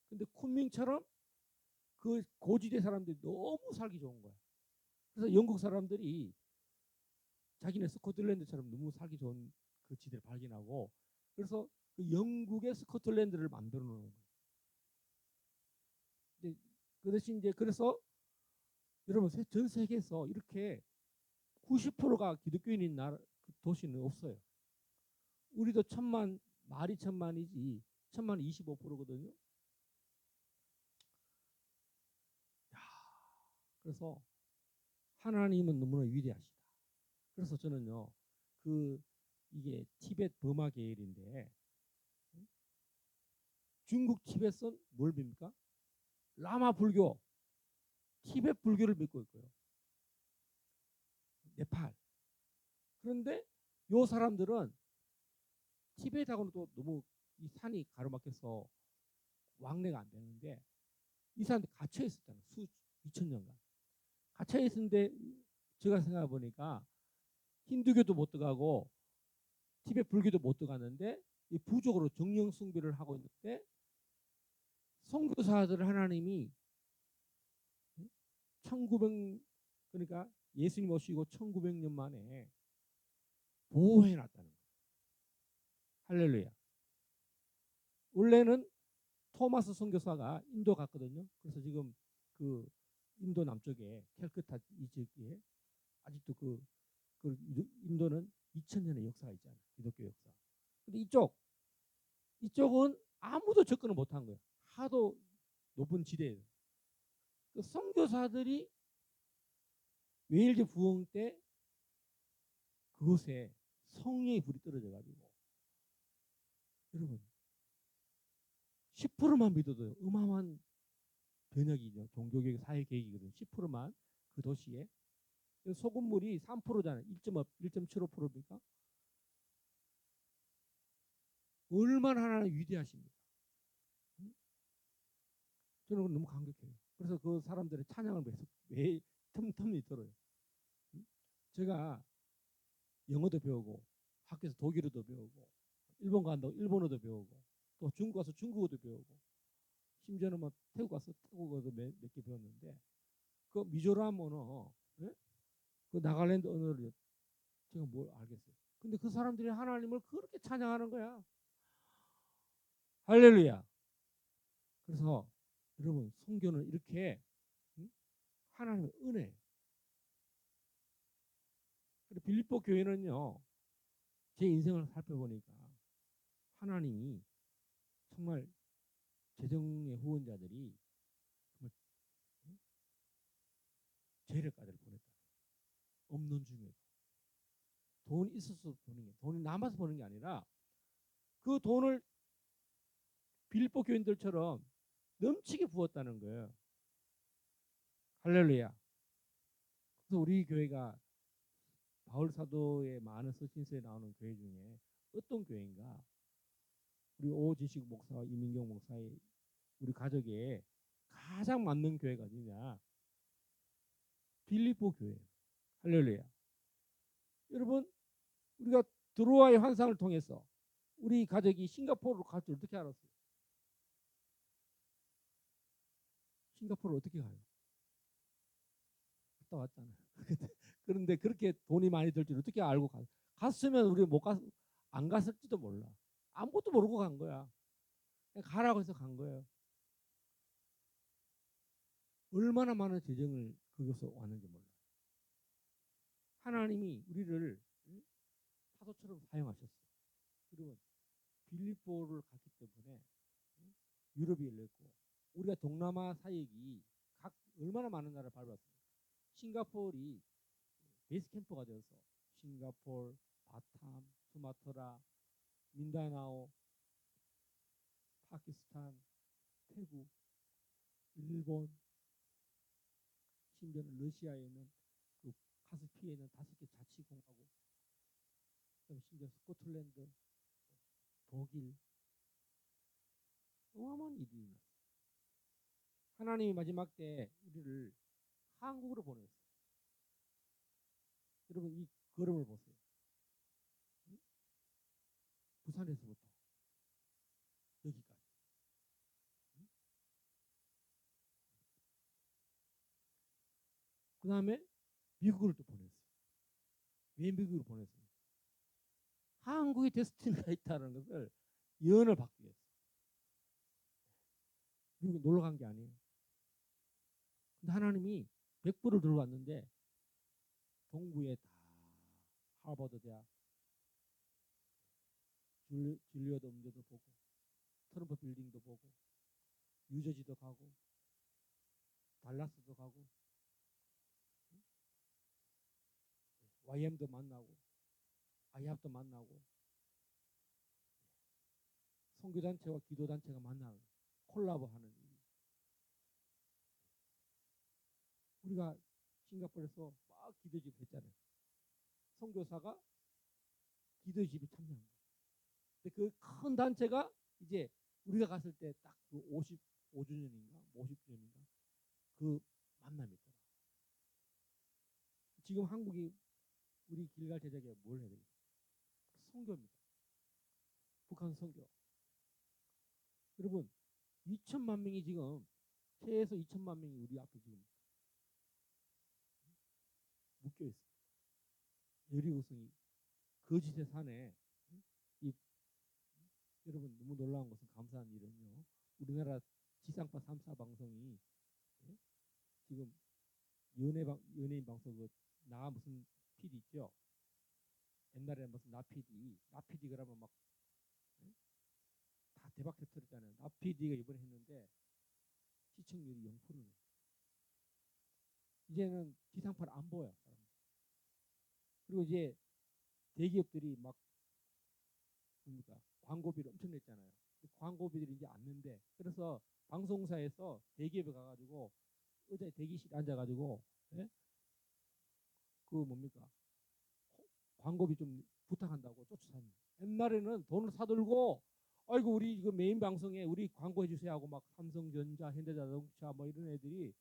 Speaker 3: 근데 쿤밍처럼 그 고지대 사람들이 너무 살기 좋은 거야. 그래서 영국 사람들이 자기네 스코틀랜드처럼 너무 살기 좋은 그 지대를 발견하고 그래서 그 영국의 스코틀랜드를 만들어 놓은 거예요. 근데 그 대신 이제 그래서 여러분 전 세계에서 이렇게 90%가 기독교인인 나라 그 도시는 없어요. 우리도 말이 천만이지 천만이 25%거든요. 그래서 하나님은 너무나 위대하시다. 그래서 저는요 이게 티베트 버마 계열인데 중국 티베트는 뭘 빕니까? 라마 불교, 티베트 불교를 믿고 있고요. 네팔. 그런데 요 사람들은 티베트하고는 또 너무 이 산이 가로막혀서 왕래가 안 되는데 이 사람들이 갇혀 있었잖아요. 2000년간. 갇혀 있었는데 제가 생각해 보니까 힌두교도 못 들어가고 티베트 불교도 못 들어갔는데 이 부족으로 정령 숭배를 하고 있는데 선교사들을 하나님이 1900 그러니까 예수님 오시고 1900년 만에 보호해 놨다는 거예요. 할렐루야. 원래는 토마스 선교사가 인도 갔거든요. 그래서 지금 그 인도 남쪽에 캘커타 이 지역에 아직도 그 인도는 2000년의 역사가 있잖아요. 기독교 역사. 근데 이쪽은 아무도 접근을 못한 거예요. 하도 높은 지대에. 그 선교사들이 웨일즈 부흥 때 그곳에 성령의 불이 떨어져 가지고 여러분 10%만 믿어도 어마어마한 변혁이죠. 종교개혁 사회개혁이거든요. 10%만 그 도시에 소금물이 3%잖아요. 1.5, 1.75%입니까? 얼마나 하나님 위대하십니까? 저는 너무 감격해요. 그래서 그 사람들의 찬양을 왜 틈틈이 들어요. 제가 영어도 배우고 학교에서 독일어도 배우고 일본 간다고 일본어도 배우고 또 중국 가서 중국어도 배우고 심지어는 뭐 태국 가서 태국어도 몇 개 배웠는데 그 미조람 언어, 예? 그 나갈랜드 언어를 제가 뭘 알겠어요. 근데 그 사람들이 하나님을 그렇게 찬양하는 거야. 할렐루야. 그래서 여러분 성교는 이렇게 하나님의 은혜. 그리고 빌립보 교회는요. 제 인생을 살펴보니까 하나님이 정말 재정의 후원자들이 정말 재력가들을 보냈다. 없는 중에도 돈이 있어서 보는 게 돈이 남아서 보는 게 아니라 그 돈을 빌립보 교인들처럼 넘치게 부었다는 거예요. 할렐루야. 그래서 우리 교회가 바울 사도의 많은 서신서에 나오는 교회 중에 어떤 교회인가? 우리 오진식 목사와 이민경 목사의 우리 가족에 가장 맞는 교회가 어디냐? 빌립보 교회. 할렐루야. 여러분 우리가 드로아의 환상을 통해서 우리 가족이 싱가포르로 갈 줄 어떻게 알았어요? 싱가포르 어떻게 가요? 갔다 왔잖아요. 그런데 그렇게 돈이 많이 들 줄 어떻게 알고 갔으면 우리 안 갔을지도 몰라. 아무것도 모르고 간 거야. 그냥 가라고 해서 간 거예요. 얼마나 많은 재정을 거기서 왔는지 몰라. 하나님이 우리를 파도처럼 사용하셨어. 그리고 빌립보를 갔기 때문에 유럽이 열렸고 우리가 동남아 사역이 각 얼마나 많은 나라를 밟았습니까? 싱가포르이 베이스 캠프가 되어서 싱가포르, 바탐, 수마트라, 민다나오, 파키스탄, 태국, 일본, 심지어는 러시아에 있는 그 카스피에 있는 5개 자치공화국, 그다음에 심지어 스코틀랜드, 독일, 어마어마한 일이 일어났어요. 하나님이 마지막 때 우리를 한국으로 보냈어요. 여러분 이 걸음을 보세요. 부산에서부터 여기까지. 그 다음에 미국을 또 보냈어요. 왜 미국을 보냈어요? 한국에 데스티니가 있다는 것을 예언을 받기 위해서. 미국에 놀러 간 게 아니에요. 근데 하나님이 100불을 들고 왔는데 동부에 다 하버드 대학, 줄리어드 음대도 보고, 트럼프 빌딩도 보고, 뉴저지도 가고, 달라스도 가고, YM도 만나고, 아이합도 만나고, 선교단체와 기도단체가 만나는 콜라보하는 일. 우리가 싱가포르에서 막 기도집 했잖아요. 선교사가 기도집에 참여한 거예요. 근데 그 큰 단체가 이제 우리가 갔을 때 딱 그 55주년인가 50주년인가 그 만남이 있더라. 지금 한국이 우리 길갈 제자에 뭘 해야 되겠어요? 선교입니다. 북한 선교. 여러분 2천만 명이 지금 최소 2천만 명이 우리 앞에 지금 묶여 있어요. 여리고성이 거짓의 산에 이 여러분 너무 놀라운 것은 감사한 일은요. 우리나라 지상파 3사 방송이 지금 연예인 방송 그 나 무슨 PD 있죠? 옛날에 무슨 나 PD 그러면 막 다 대박 터뜨렸잖아요. 나 PD가 이번에 했는데 시청률이 0%네. 이제는 지상파를 안 보여. 그리고 이제 대기업들이 막 뭡니까 광고비를 엄청 냈잖아요. 광고비들이 이제 안 낸대. 그래서 방송사에서 대기업에 가가지고 의자에 대기실에 앉아가지고 그 뭡니까 광고비 좀 부탁한다고 쫓아다니. 옛날에는 돈을 사들고 아이고 우리 이거 메인 방송에 우리 광고해 주세요 하고 막 삼성전자, 현대자동차 뭐 이런 애들이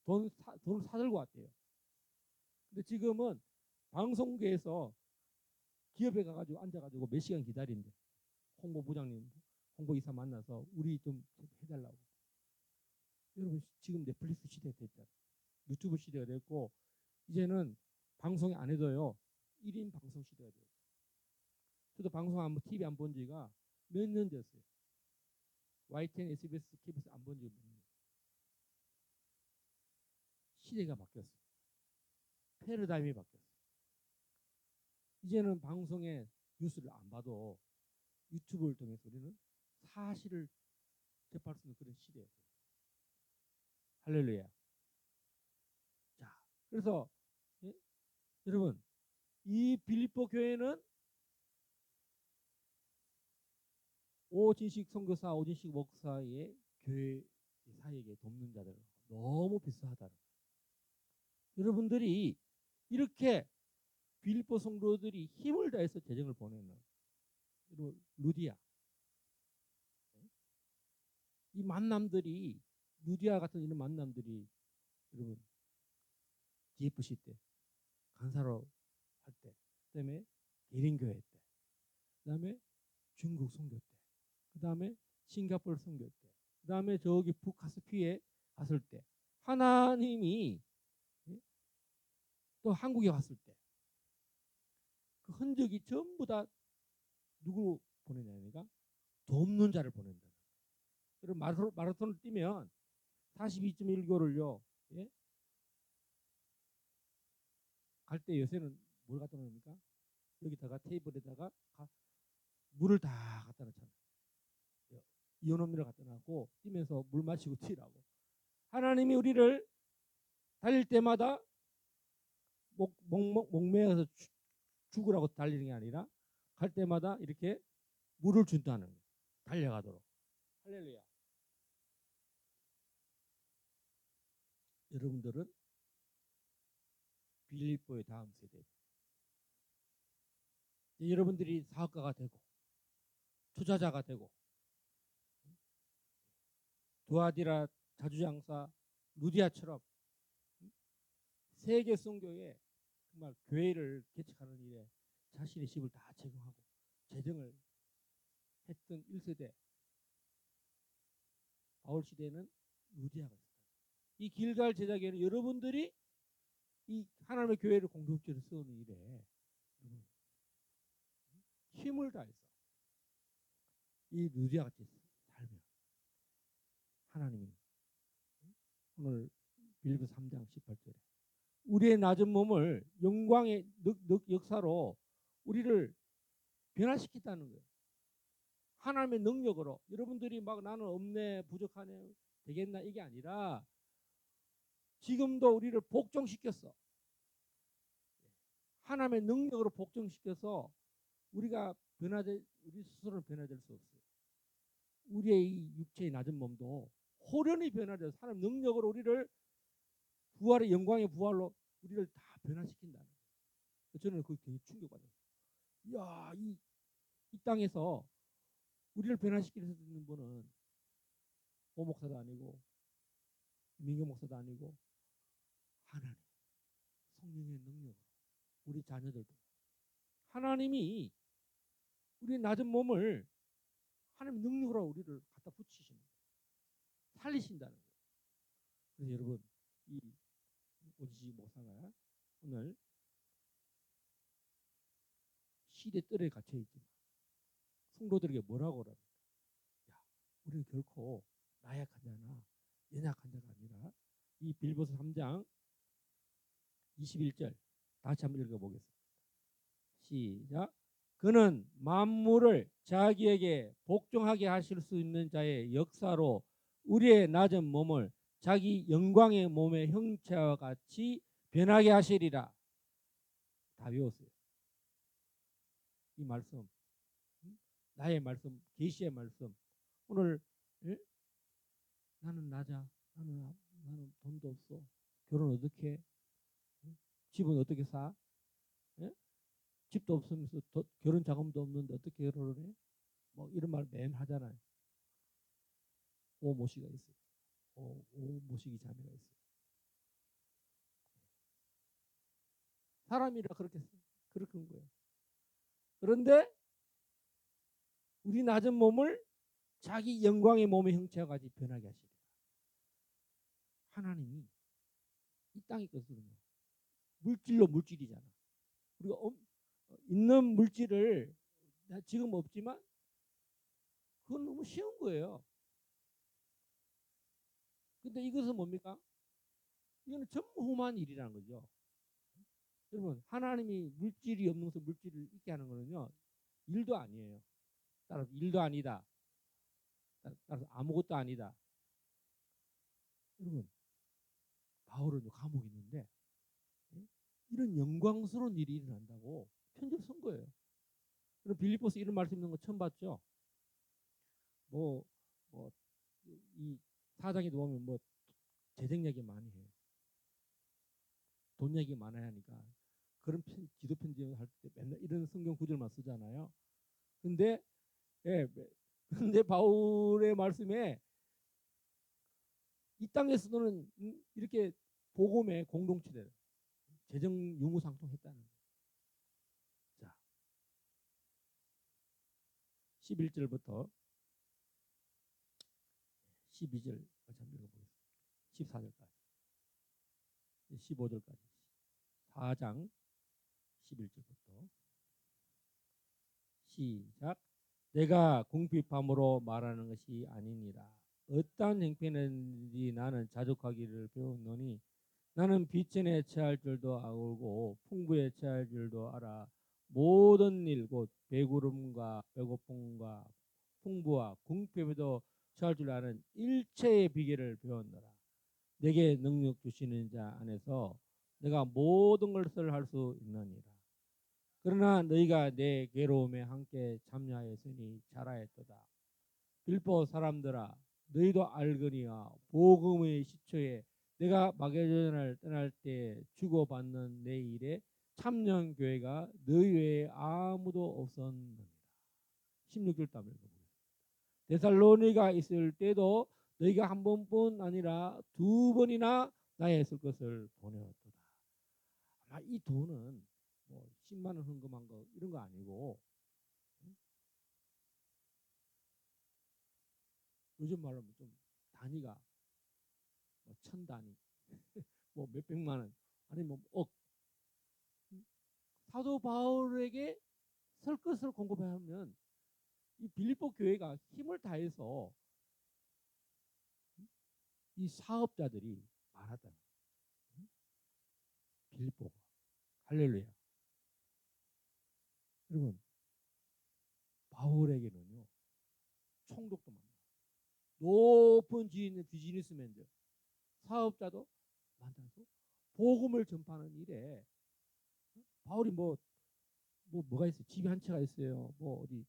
Speaker 3: 돈을 사들고 왔대요. 근데 지금은 방송계에서 기업에 가가지고 앉아가지고 몇 시간 기다린대. 홍보부장님, 홍보이사 만나서 우리 좀 해달라고. 여러분 지금 넷플릭스 시대가 됐잖아요. 유튜브 시대가 됐고 이제는 방송이 안 해도요 1인 방송 시대가 돼요. 저도 방송 한번 TV 안 본 지가 몇 년 됐어요. YTN, SBS, KBS 안 본 지가 몇 년. 시대가 바뀌었어요. 패러다임이 바뀌었어요. 이제는 방송에 뉴스를 안 봐도 유튜브를 통해서 우리는 사실을 접할 수 있는 그런 시대예요. 할렐루야. 자, 그래서 여러분 이 빌립보 교회는 오진식 선교사, 오진식 목사의 교회 사역에 돕는 자들 너무 비슷하다. 여러분들이 이렇게 빌립보 성도들이 힘을 다해서 재정을 보내는 여러분 루디아 이 만남들이 루디아 같은 이런 만남들이 여러분 GFC 때 간사로 할 때, 그다음에 예린교회 때, 그다음에 중국 선교 때, 그다음에 싱가포르 선교 때, 그다음에 저기 북카스피에 갔을 때 하나님이 또 한국에 왔을 때 그 흔적이 전부 다 누구 보내냐니까 돕는 자를 보낸다. 그럼 마라톤을 뛰면 42.1km를요. 갈 때 요새는 뭘 갖다 놓습니까? 여기다가 테이블에다가 물을 다 갖다 놓잖아요. 이온음료를 갖다 놔고 뛰면서 물 마시고 뛰라고. 하나님이 우리를 달릴 때마다 목매어서 죽으라고 달리는 게 아니라 갈 때마다 이렇게 물을 준다는 거예요. 달려가도록. 할렐루야. 여러분들은 빌립보의 다음 세대. 여러분들이 사업가가 되고 투자자가 되고 두아디라 자주장사 루디아처럼 세계 선교에 정말 교회를 개척하는 일에 자신의 집을 다 제공하고 재정을 했던 1세대 바울 시대에는 루디아가 있었다. 이 길갈 제자교회는 여러분들이 이 하나님의 교회를 공동체로 세우는 일에 힘을 다해서 이 루디아같이 살면 하나님이 오늘 빌립보 3장 18절에 우리의 낮은 몸을 영광의 역사로 우리를 변화시키다는 거예요. 하나님의 능력으로. 여러분들이 막 나는 없네 부족하네 되겠나 이게 아니라 지금도 우리를 복종시켰어. 하나님의 능력으로 복종시켜서 우리가 우리 스스로는 변화될 수 없어요. 우리의 이 육체의 낮은 몸도 호련히 변화돼서 하나님 능력으로 우리를 부활의 영광의 부활로 우리를 다 변화시킨다는 거예요. 저는 그게 되게 충격받아요. 이야, 이 땅에서 우리를 변화시킬 수 있는 분은 오 목사도 아니고 민경 목사도 아니고 하나님 성령의 능력으로 우리 자녀들도 하나님이 우리 낮은 몸을 하나님 능력으로 우리를 갖다 붙이시는 거예요. 살리신다는 거예요. 그래서 여러분 이 오지지 목사가 오늘 시대 뜰에 갇혀 있지만 성도들에게 뭐라고 그럽니까? 야, 우리는 결코 나약한 자나 연약한 자가 아니라 이 빌보서 3장 21절 다시 한번 읽어보겠습니다. 시작. 그는 만물을 자기에게 복종하게 하실 수 있는 자의 역사로 우리의 낮은 몸을 자기 영광의 몸의 형체와 같이 변하게 하시리라. 다 외웠어요. 이 말씀, 나의 말씀, 계시의 말씀. 오늘 나는 낮아, 나는 돈도 없어, 결혼 어떻게 해? 집은 어떻게 사? 집도 없으면서 결혼 자금도 없는데 어떻게 결혼을 해? 뭐 이런 말 매일 하잖아요. 오모시가 있어요. 오모시기 자매가 있어요. 사람이라 그렇게 한 거예요. 그런데 우리 낮은 몸을 자기 영광의 몸의 형체와 같이 변하게 하시리라. 하나님이 이 땅의 것으로는 물질로 물질이잖아. 우리가 있는 물질을 지금 없지만 그건 너무 쉬운 거예요. 근데 이것은 뭡니까? 이거는 전무후무한 일이라는 거죠. 여러분 하나님이 물질이 없는 것을 물질을 있게 하는 거는요 일도 아니에요. 따라서 일도 아니다. 따라서 아무것도 아니다. 여러분 바울은 감옥에 있는데 이런 영광스러운 일이 일어난다고 편지를 쓴 거예요. 그럼 빌립보서 이런 말씀 있는 거 처음 봤죠? 이 사장에도 보면 뭐 재정 얘기 많이 해요. 돈 얘기 많아야 하니까 그런 기도 편지 할 때 맨날 이런 성경 구절만 쓰잖아요. 근데 바울의 말씀에 이 땅에서는 이렇게 복음의 공동체들 재정 유무상통했다는 거예요. 자, 11절부터 12절 같이 한번 읽어보겠습니다. 14절까지 15절까지 4장 11절부터 시작. 내가 궁핍함으로 말하는 것이 아니니라. 어떠한 형편인지 나는 자족하기를 배웠노니 나는 비천에 처할 줄도 알고 풍부에 처할 줄도 알아. 모든 일 곧 배구름과 배고픔과 풍부와 궁핍에도 처할 줄 아는 일체의 비결을 배웠노라. 내게 능력 주시는 자 안에서 내가 모든 것을 할 수 있느니라. 그러나 너희가 내 괴로움에 함께 참여하였으니 잘하였도다. 빌보 사람들아, 너희도 알거니와 복음의 시초에 내가 마게도냐를 떠날 때 주고받는 내 일에 참여한 교회가 너희 외에 아무도 없었느니라. 16절 답을 읽어보겠습니다. 데살로니가 있을 때도 너희가 한 번뿐 아니라 두 번이나 나에 있을 것을 보내었도다. 아마 이 돈은 뭐 10만 원 헌금한 거 이런 거 아니고, 요즘 말로 좀 단위가 뭐 천 단위, 뭐 몇백만 원, 아니면 뭐 억. 사도 바울에게 설 것을 공급하면 이 빌립보 교회가 힘을 다해서 이 사업자들이 많았다. 빌립보가. 할렐루야. 여러분, 바울에게는요 총독도 많아. 높은 비즈니스맨들, 사업자도 만나서 복음을 전파하는 일에 바울이 뭐가 있어요? 집이 한 채가 있어요. 뭐 어디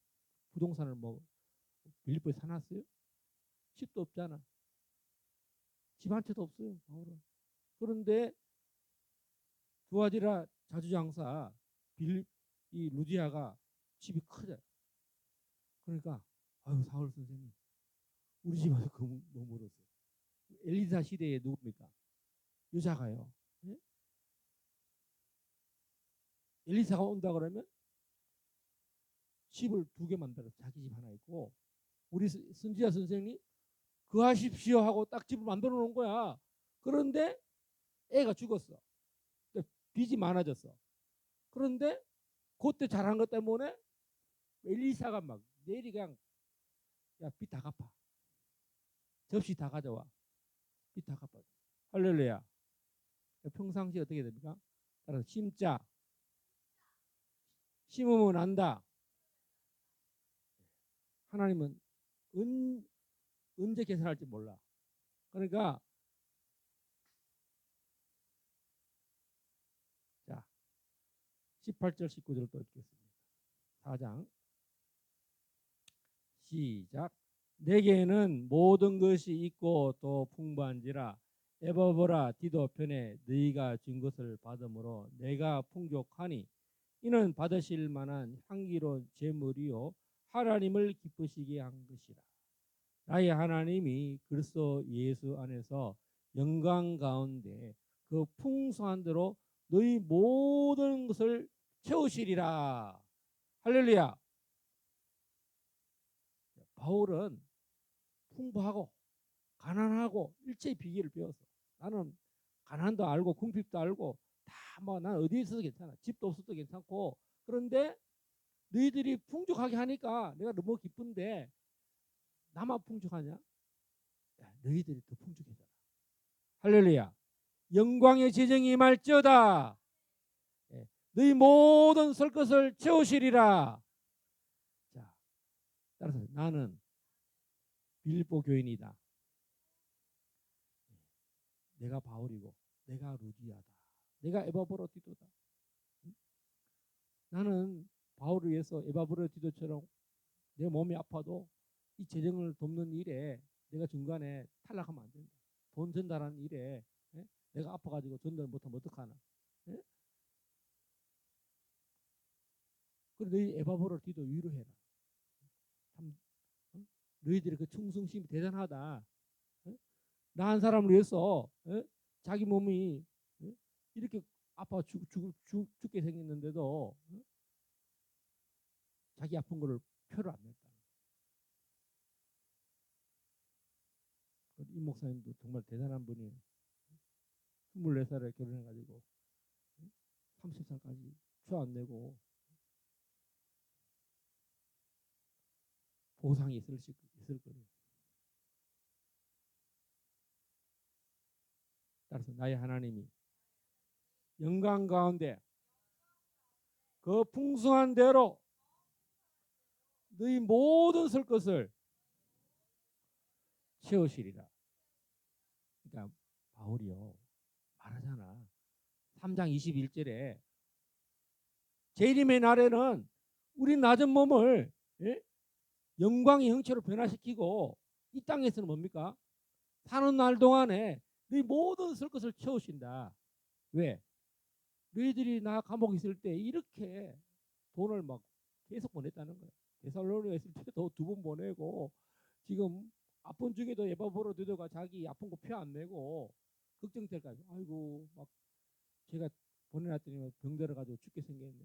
Speaker 3: 부동산을 뭐 빌립보에 사놨어요? 집도 없잖아. 집 한 채도 없어요. 바울은. 그런데 두아디라 자주장사 이 루디아가 집이 크대. 그러니까 아유 사울 선생님 우리 집 와서 머물었어요. 엘리사 시대에 누굽니까? 여자가요. 예? 엘리사가 온다 그러면 집을 두 개 만들어서 자기 집 하나 있고, 우리 선지자 선생님 그 하십시오 하고 딱 집을 만들어 놓은 거야. 그런데 애가 죽었어. 빚이 많아졌어. 그런데 그때 잘한 것 때문에 엘리사가 막 내일이 그냥 야 빚 다 갚아. 접시 다 가져와. 빚 다 갚아. 할렐루야. 평상시에 어떻게 됩니까? 따라서 심자. 심으면 안다. 하나님은 언제 계산할지 몰라. 그러니까 자 18절 19절 또 읽겠습니다. 4장 시작. 내게는 모든 것이 있고 또 풍부한지라 에바브라 디도 편에 너희가 준 것을 받음으로 내가 풍족하니 이는 받으실 만한 향기로운 제물이요 하나님을 기쁘시게 한 것이라. 나의 하나님이 그리스도 예수 안에서 영광 가운데 그 풍성한 대로 너희 모든 것을 채우시리라. 할렐루야. 바울은 풍부하고 가난하고 일체의 비결을 배웠어. 나는 가난도 알고 궁핍도 알고 다 뭐 난 어디에 있어도 괜찮아. 집도 없어도 괜찮고. 그런데 너희들이 풍족하게 하니까 내가 너무 기쁜데 나만 풍족하냐? 야, 너희들이 더 풍족해져라. 할렐루야. 영광의 재정이 임할지어다. 예, 너희 모든 설 것을 채우시리라. 자, 따라서 나는 빌립보 교인이다. 내가 바울이고 내가 루디아다. 내가 에바브로디도다. 나는 바울을 위해서 에바브로디도처럼 내 몸이 아파도 이 재정을 돕는 일에 내가 중간에 탈락하면 안 된다. 돈 전달하는 일에 내가 아파가지고 전달 못하면 어떡하나. 그래 너희 에바브로디도 위로해라. 참 너희들의 그 충성심이 대단하다. 나 한 사람을 위해서 자기 몸이 이렇게 아파 죽게 생겼는데도 자기 아픈 거를 표를 안 냈다. 이 목사님도 정말 대단한 분이에요. 24살에 결혼해가지고 30살까지 표 안 내고 보상이 있을 거예요. 따라서 나의 하나님이 영광 가운데 그 풍성한 대로 너희 모든 설 것을 채우시리라. 그러니까 바울이요 말하잖아. 3장 21절에 재림의 날에는 우리 낮은 몸을 예? 영광의 형체로 변화시키고 이 땅에서는 뭡니까? 사는 날 동안에 너희 모든 쓸 것을 채우신다. 왜? 너희들이 나 감옥에 있을 때 이렇게 돈을 막 계속 보냈다는 거예요. 데살로니가에 있을 때도 2번 보내고 지금 아픈 중에도 에바브로디도가 자기 아픈 거 표 안 내고 걱정될까. 아이고 막 제가 보내놨더니 병들어 가지고 죽게 생겼네.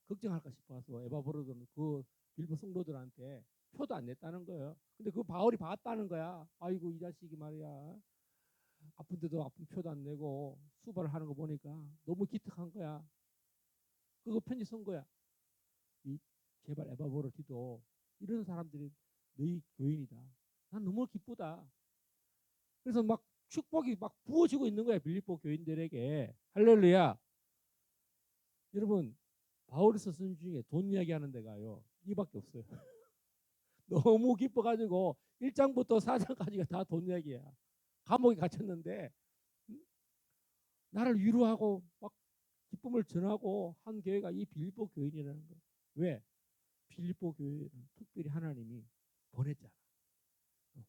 Speaker 3: 걱정할까 싶어서 에바브로도는 그 빌보 성도들한테 표도 안 냈다는 거예요. 근데 그 바울이 봤다는 거야. 아이고 이 자식이 말이야. 아픈데도 아픈 표도 안 내고 수발을 하는 거 보니까 너무 기특한 거야. 그거 편지 쓴 거야. 이 제발 에바브로디도 이런 사람들이 너희 교인이다. 난 너무 기쁘다. 그래서 막 축복이 막 부어지고 있는 거야. 빌립보 교인들에게. 할렐루야. 여러분 바울에서 쓴 중에 돈 이야기 하는 데가요. 이밖에 없어요. 너무 기뻐가지고 1장부터 4장까지가 다 돈 이야기야. 감옥에 갇혔는데 나를 위로하고 막 기쁨을 전하고 한 교회가 이 빌립보 교인이라는 거예요. 왜? 빌립보 교회는 특별히 하나님이 보냈잖아.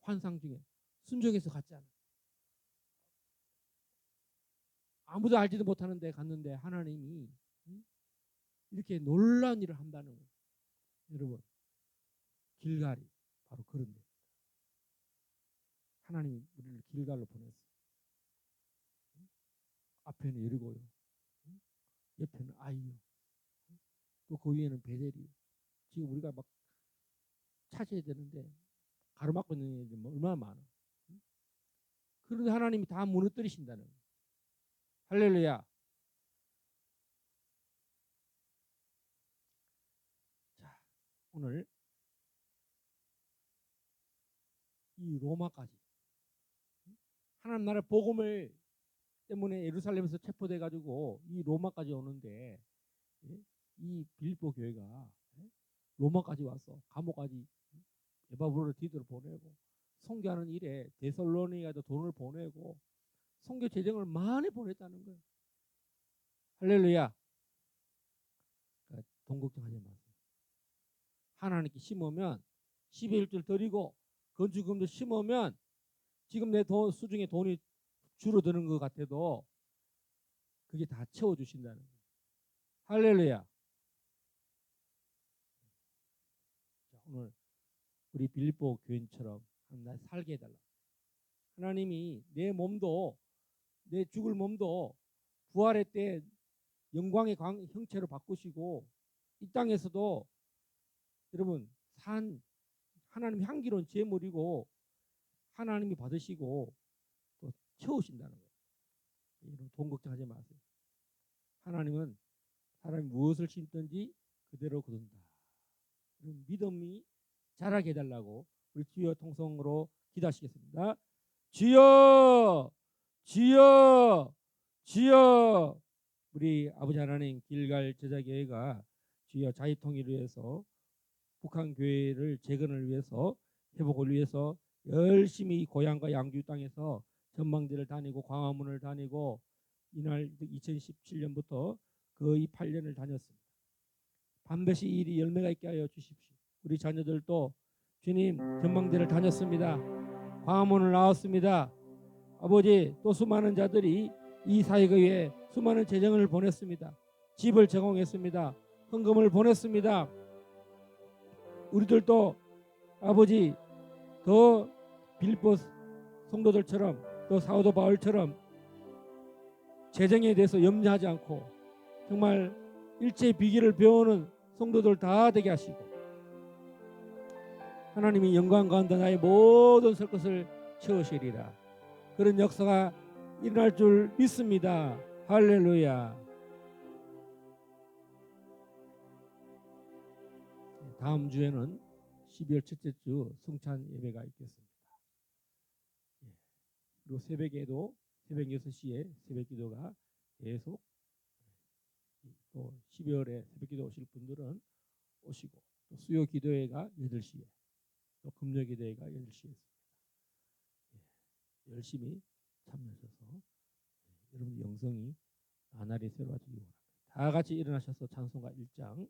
Speaker 3: 환상 중에 순종해서 갔잖아. 아무도 알지도 못하는 데 갔는데 하나님이 이렇게 놀라운 일을 한다는 거예요. 여러분 길갈이 바로 그런 데. 하나님이 우리를 길갈로 보냈어. 앞에는 여리고요. 옆에는 아이요. 또 그 위에는 베델이요. 지금 우리가 막 찾아야 되는데 가로막고 있는 애들 얼마나 많아. 그런데 하나님이 다 무너뜨리신다는 거예요. 할렐루야. 자, 오늘 이 로마까지 하나님 나라 복음을 때문에 예루살렘에서 체포돼 가지고 이 로마까지 오는데 이 빌립보 교회가 로마까지 왔어. 감옥까지 에바브로디도를 보내고 선교하는 일에 데살로니가도 돈을 보내고 선교 재정을 많이 보냈다는 거예요. 할렐루야. 그러니까 돈 걱정하지 마세요. 하나님께 심으면 10의 1줄 드리고 건축금도 심으면 지금 내 수중에 돈이 줄어드는 것 같아도 그게 다 채워주신다는 거예요. 할렐루야. 자, 오늘 우리 빌립보 교인처럼 날 살게 해달라. 하나님이 내 몸도 내 죽을 몸도 부활의 때 영광의 형체로 바꾸시고 이 땅에서도 여러분 하나님 향기로운 제물이고 하나님이 받으시고 또 채우신다는 거예요. 여러분 돈 걱정하지 마세요. 하나님은 사람이 무엇을 심든지 그대로 거둔다. 믿음이 자라게 해달라고 우리 주여 통성으로 기도하시겠습니다. 주여 주여 주여. 우리 아버지 하나님 길갈 제자교회가 주여 자유통일을 위해서 북한 교회를 재건을 위해서 회복을 위해서 열심히 고향과 양주 땅에서 전망대를 다니고 광화문을 다니고 이날 2017년부터 거의 8년을 다녔습니다. 반드시 일이 열매가 있게 하여 주십시오. 우리 자녀들도 주님 전망대를 다녔습니다. 광화문을 나왔습니다. 아버지 또 수많은 자들이 이 사역에 수많은 재정을 보냈습니다. 집을 제공했습니다. 헌금을 보냈습니다. 우리들도 아버지 더 빌립보 성도들처럼 또 사도 바울처럼 재정에 대해서 염려하지 않고 정말 일체의 비결을 배우는 성도들 다 되게 하시고 하나님이 영광 가운데 나의 모든 설 것을 채우시리라. 그런 역사가 일어날 줄 믿습니다. 할렐루야. 다음 주에는 12월 첫째 주 성찬 예배가 있겠습니다. 그리고 새벽에도 새벽 6시에 새벽 기도가 계속 또 12월에 새벽 기도 오실 분들은 오시고 또 수요 기도회가 8시에 또 금요 기도회가 10시에 있습니다. 열심히 참여하셔서 여러분 영성이 나날이 새로워지기 바랍니다. 다 같이 일어나셔서 찬송가 1장.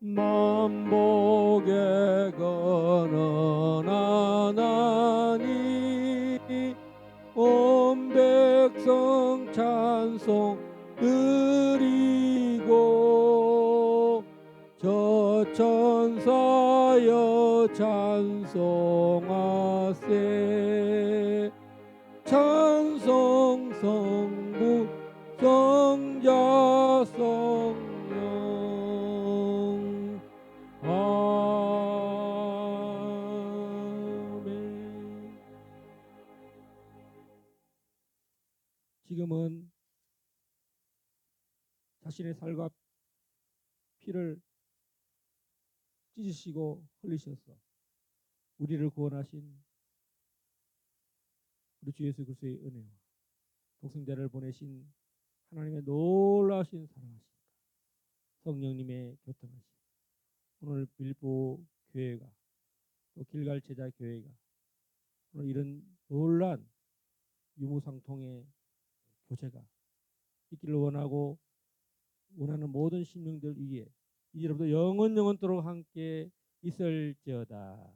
Speaker 3: 만복의 근원 하나님 온 백성 찬송 드리고 저 천사여 찬송하세 찬송 성부 성자 성령 아멘. 지금은 자신의 살과 피를 찢으시고 흘리셔서 우리를 구원하신 우리 주 예수 그리스도의 은혜와 독생자를 보내신 하나님의 놀라우신 사랑하심과 성령님의 교통하심, 오늘 빌보 교회가 또 길갈 제자 교회가 오늘 이런 놀란 유무상통의 교제가 있기를 원하는 모든 심령들 위에 이제부터 영원토록 함께 있을지어다.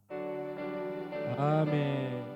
Speaker 3: 아멘.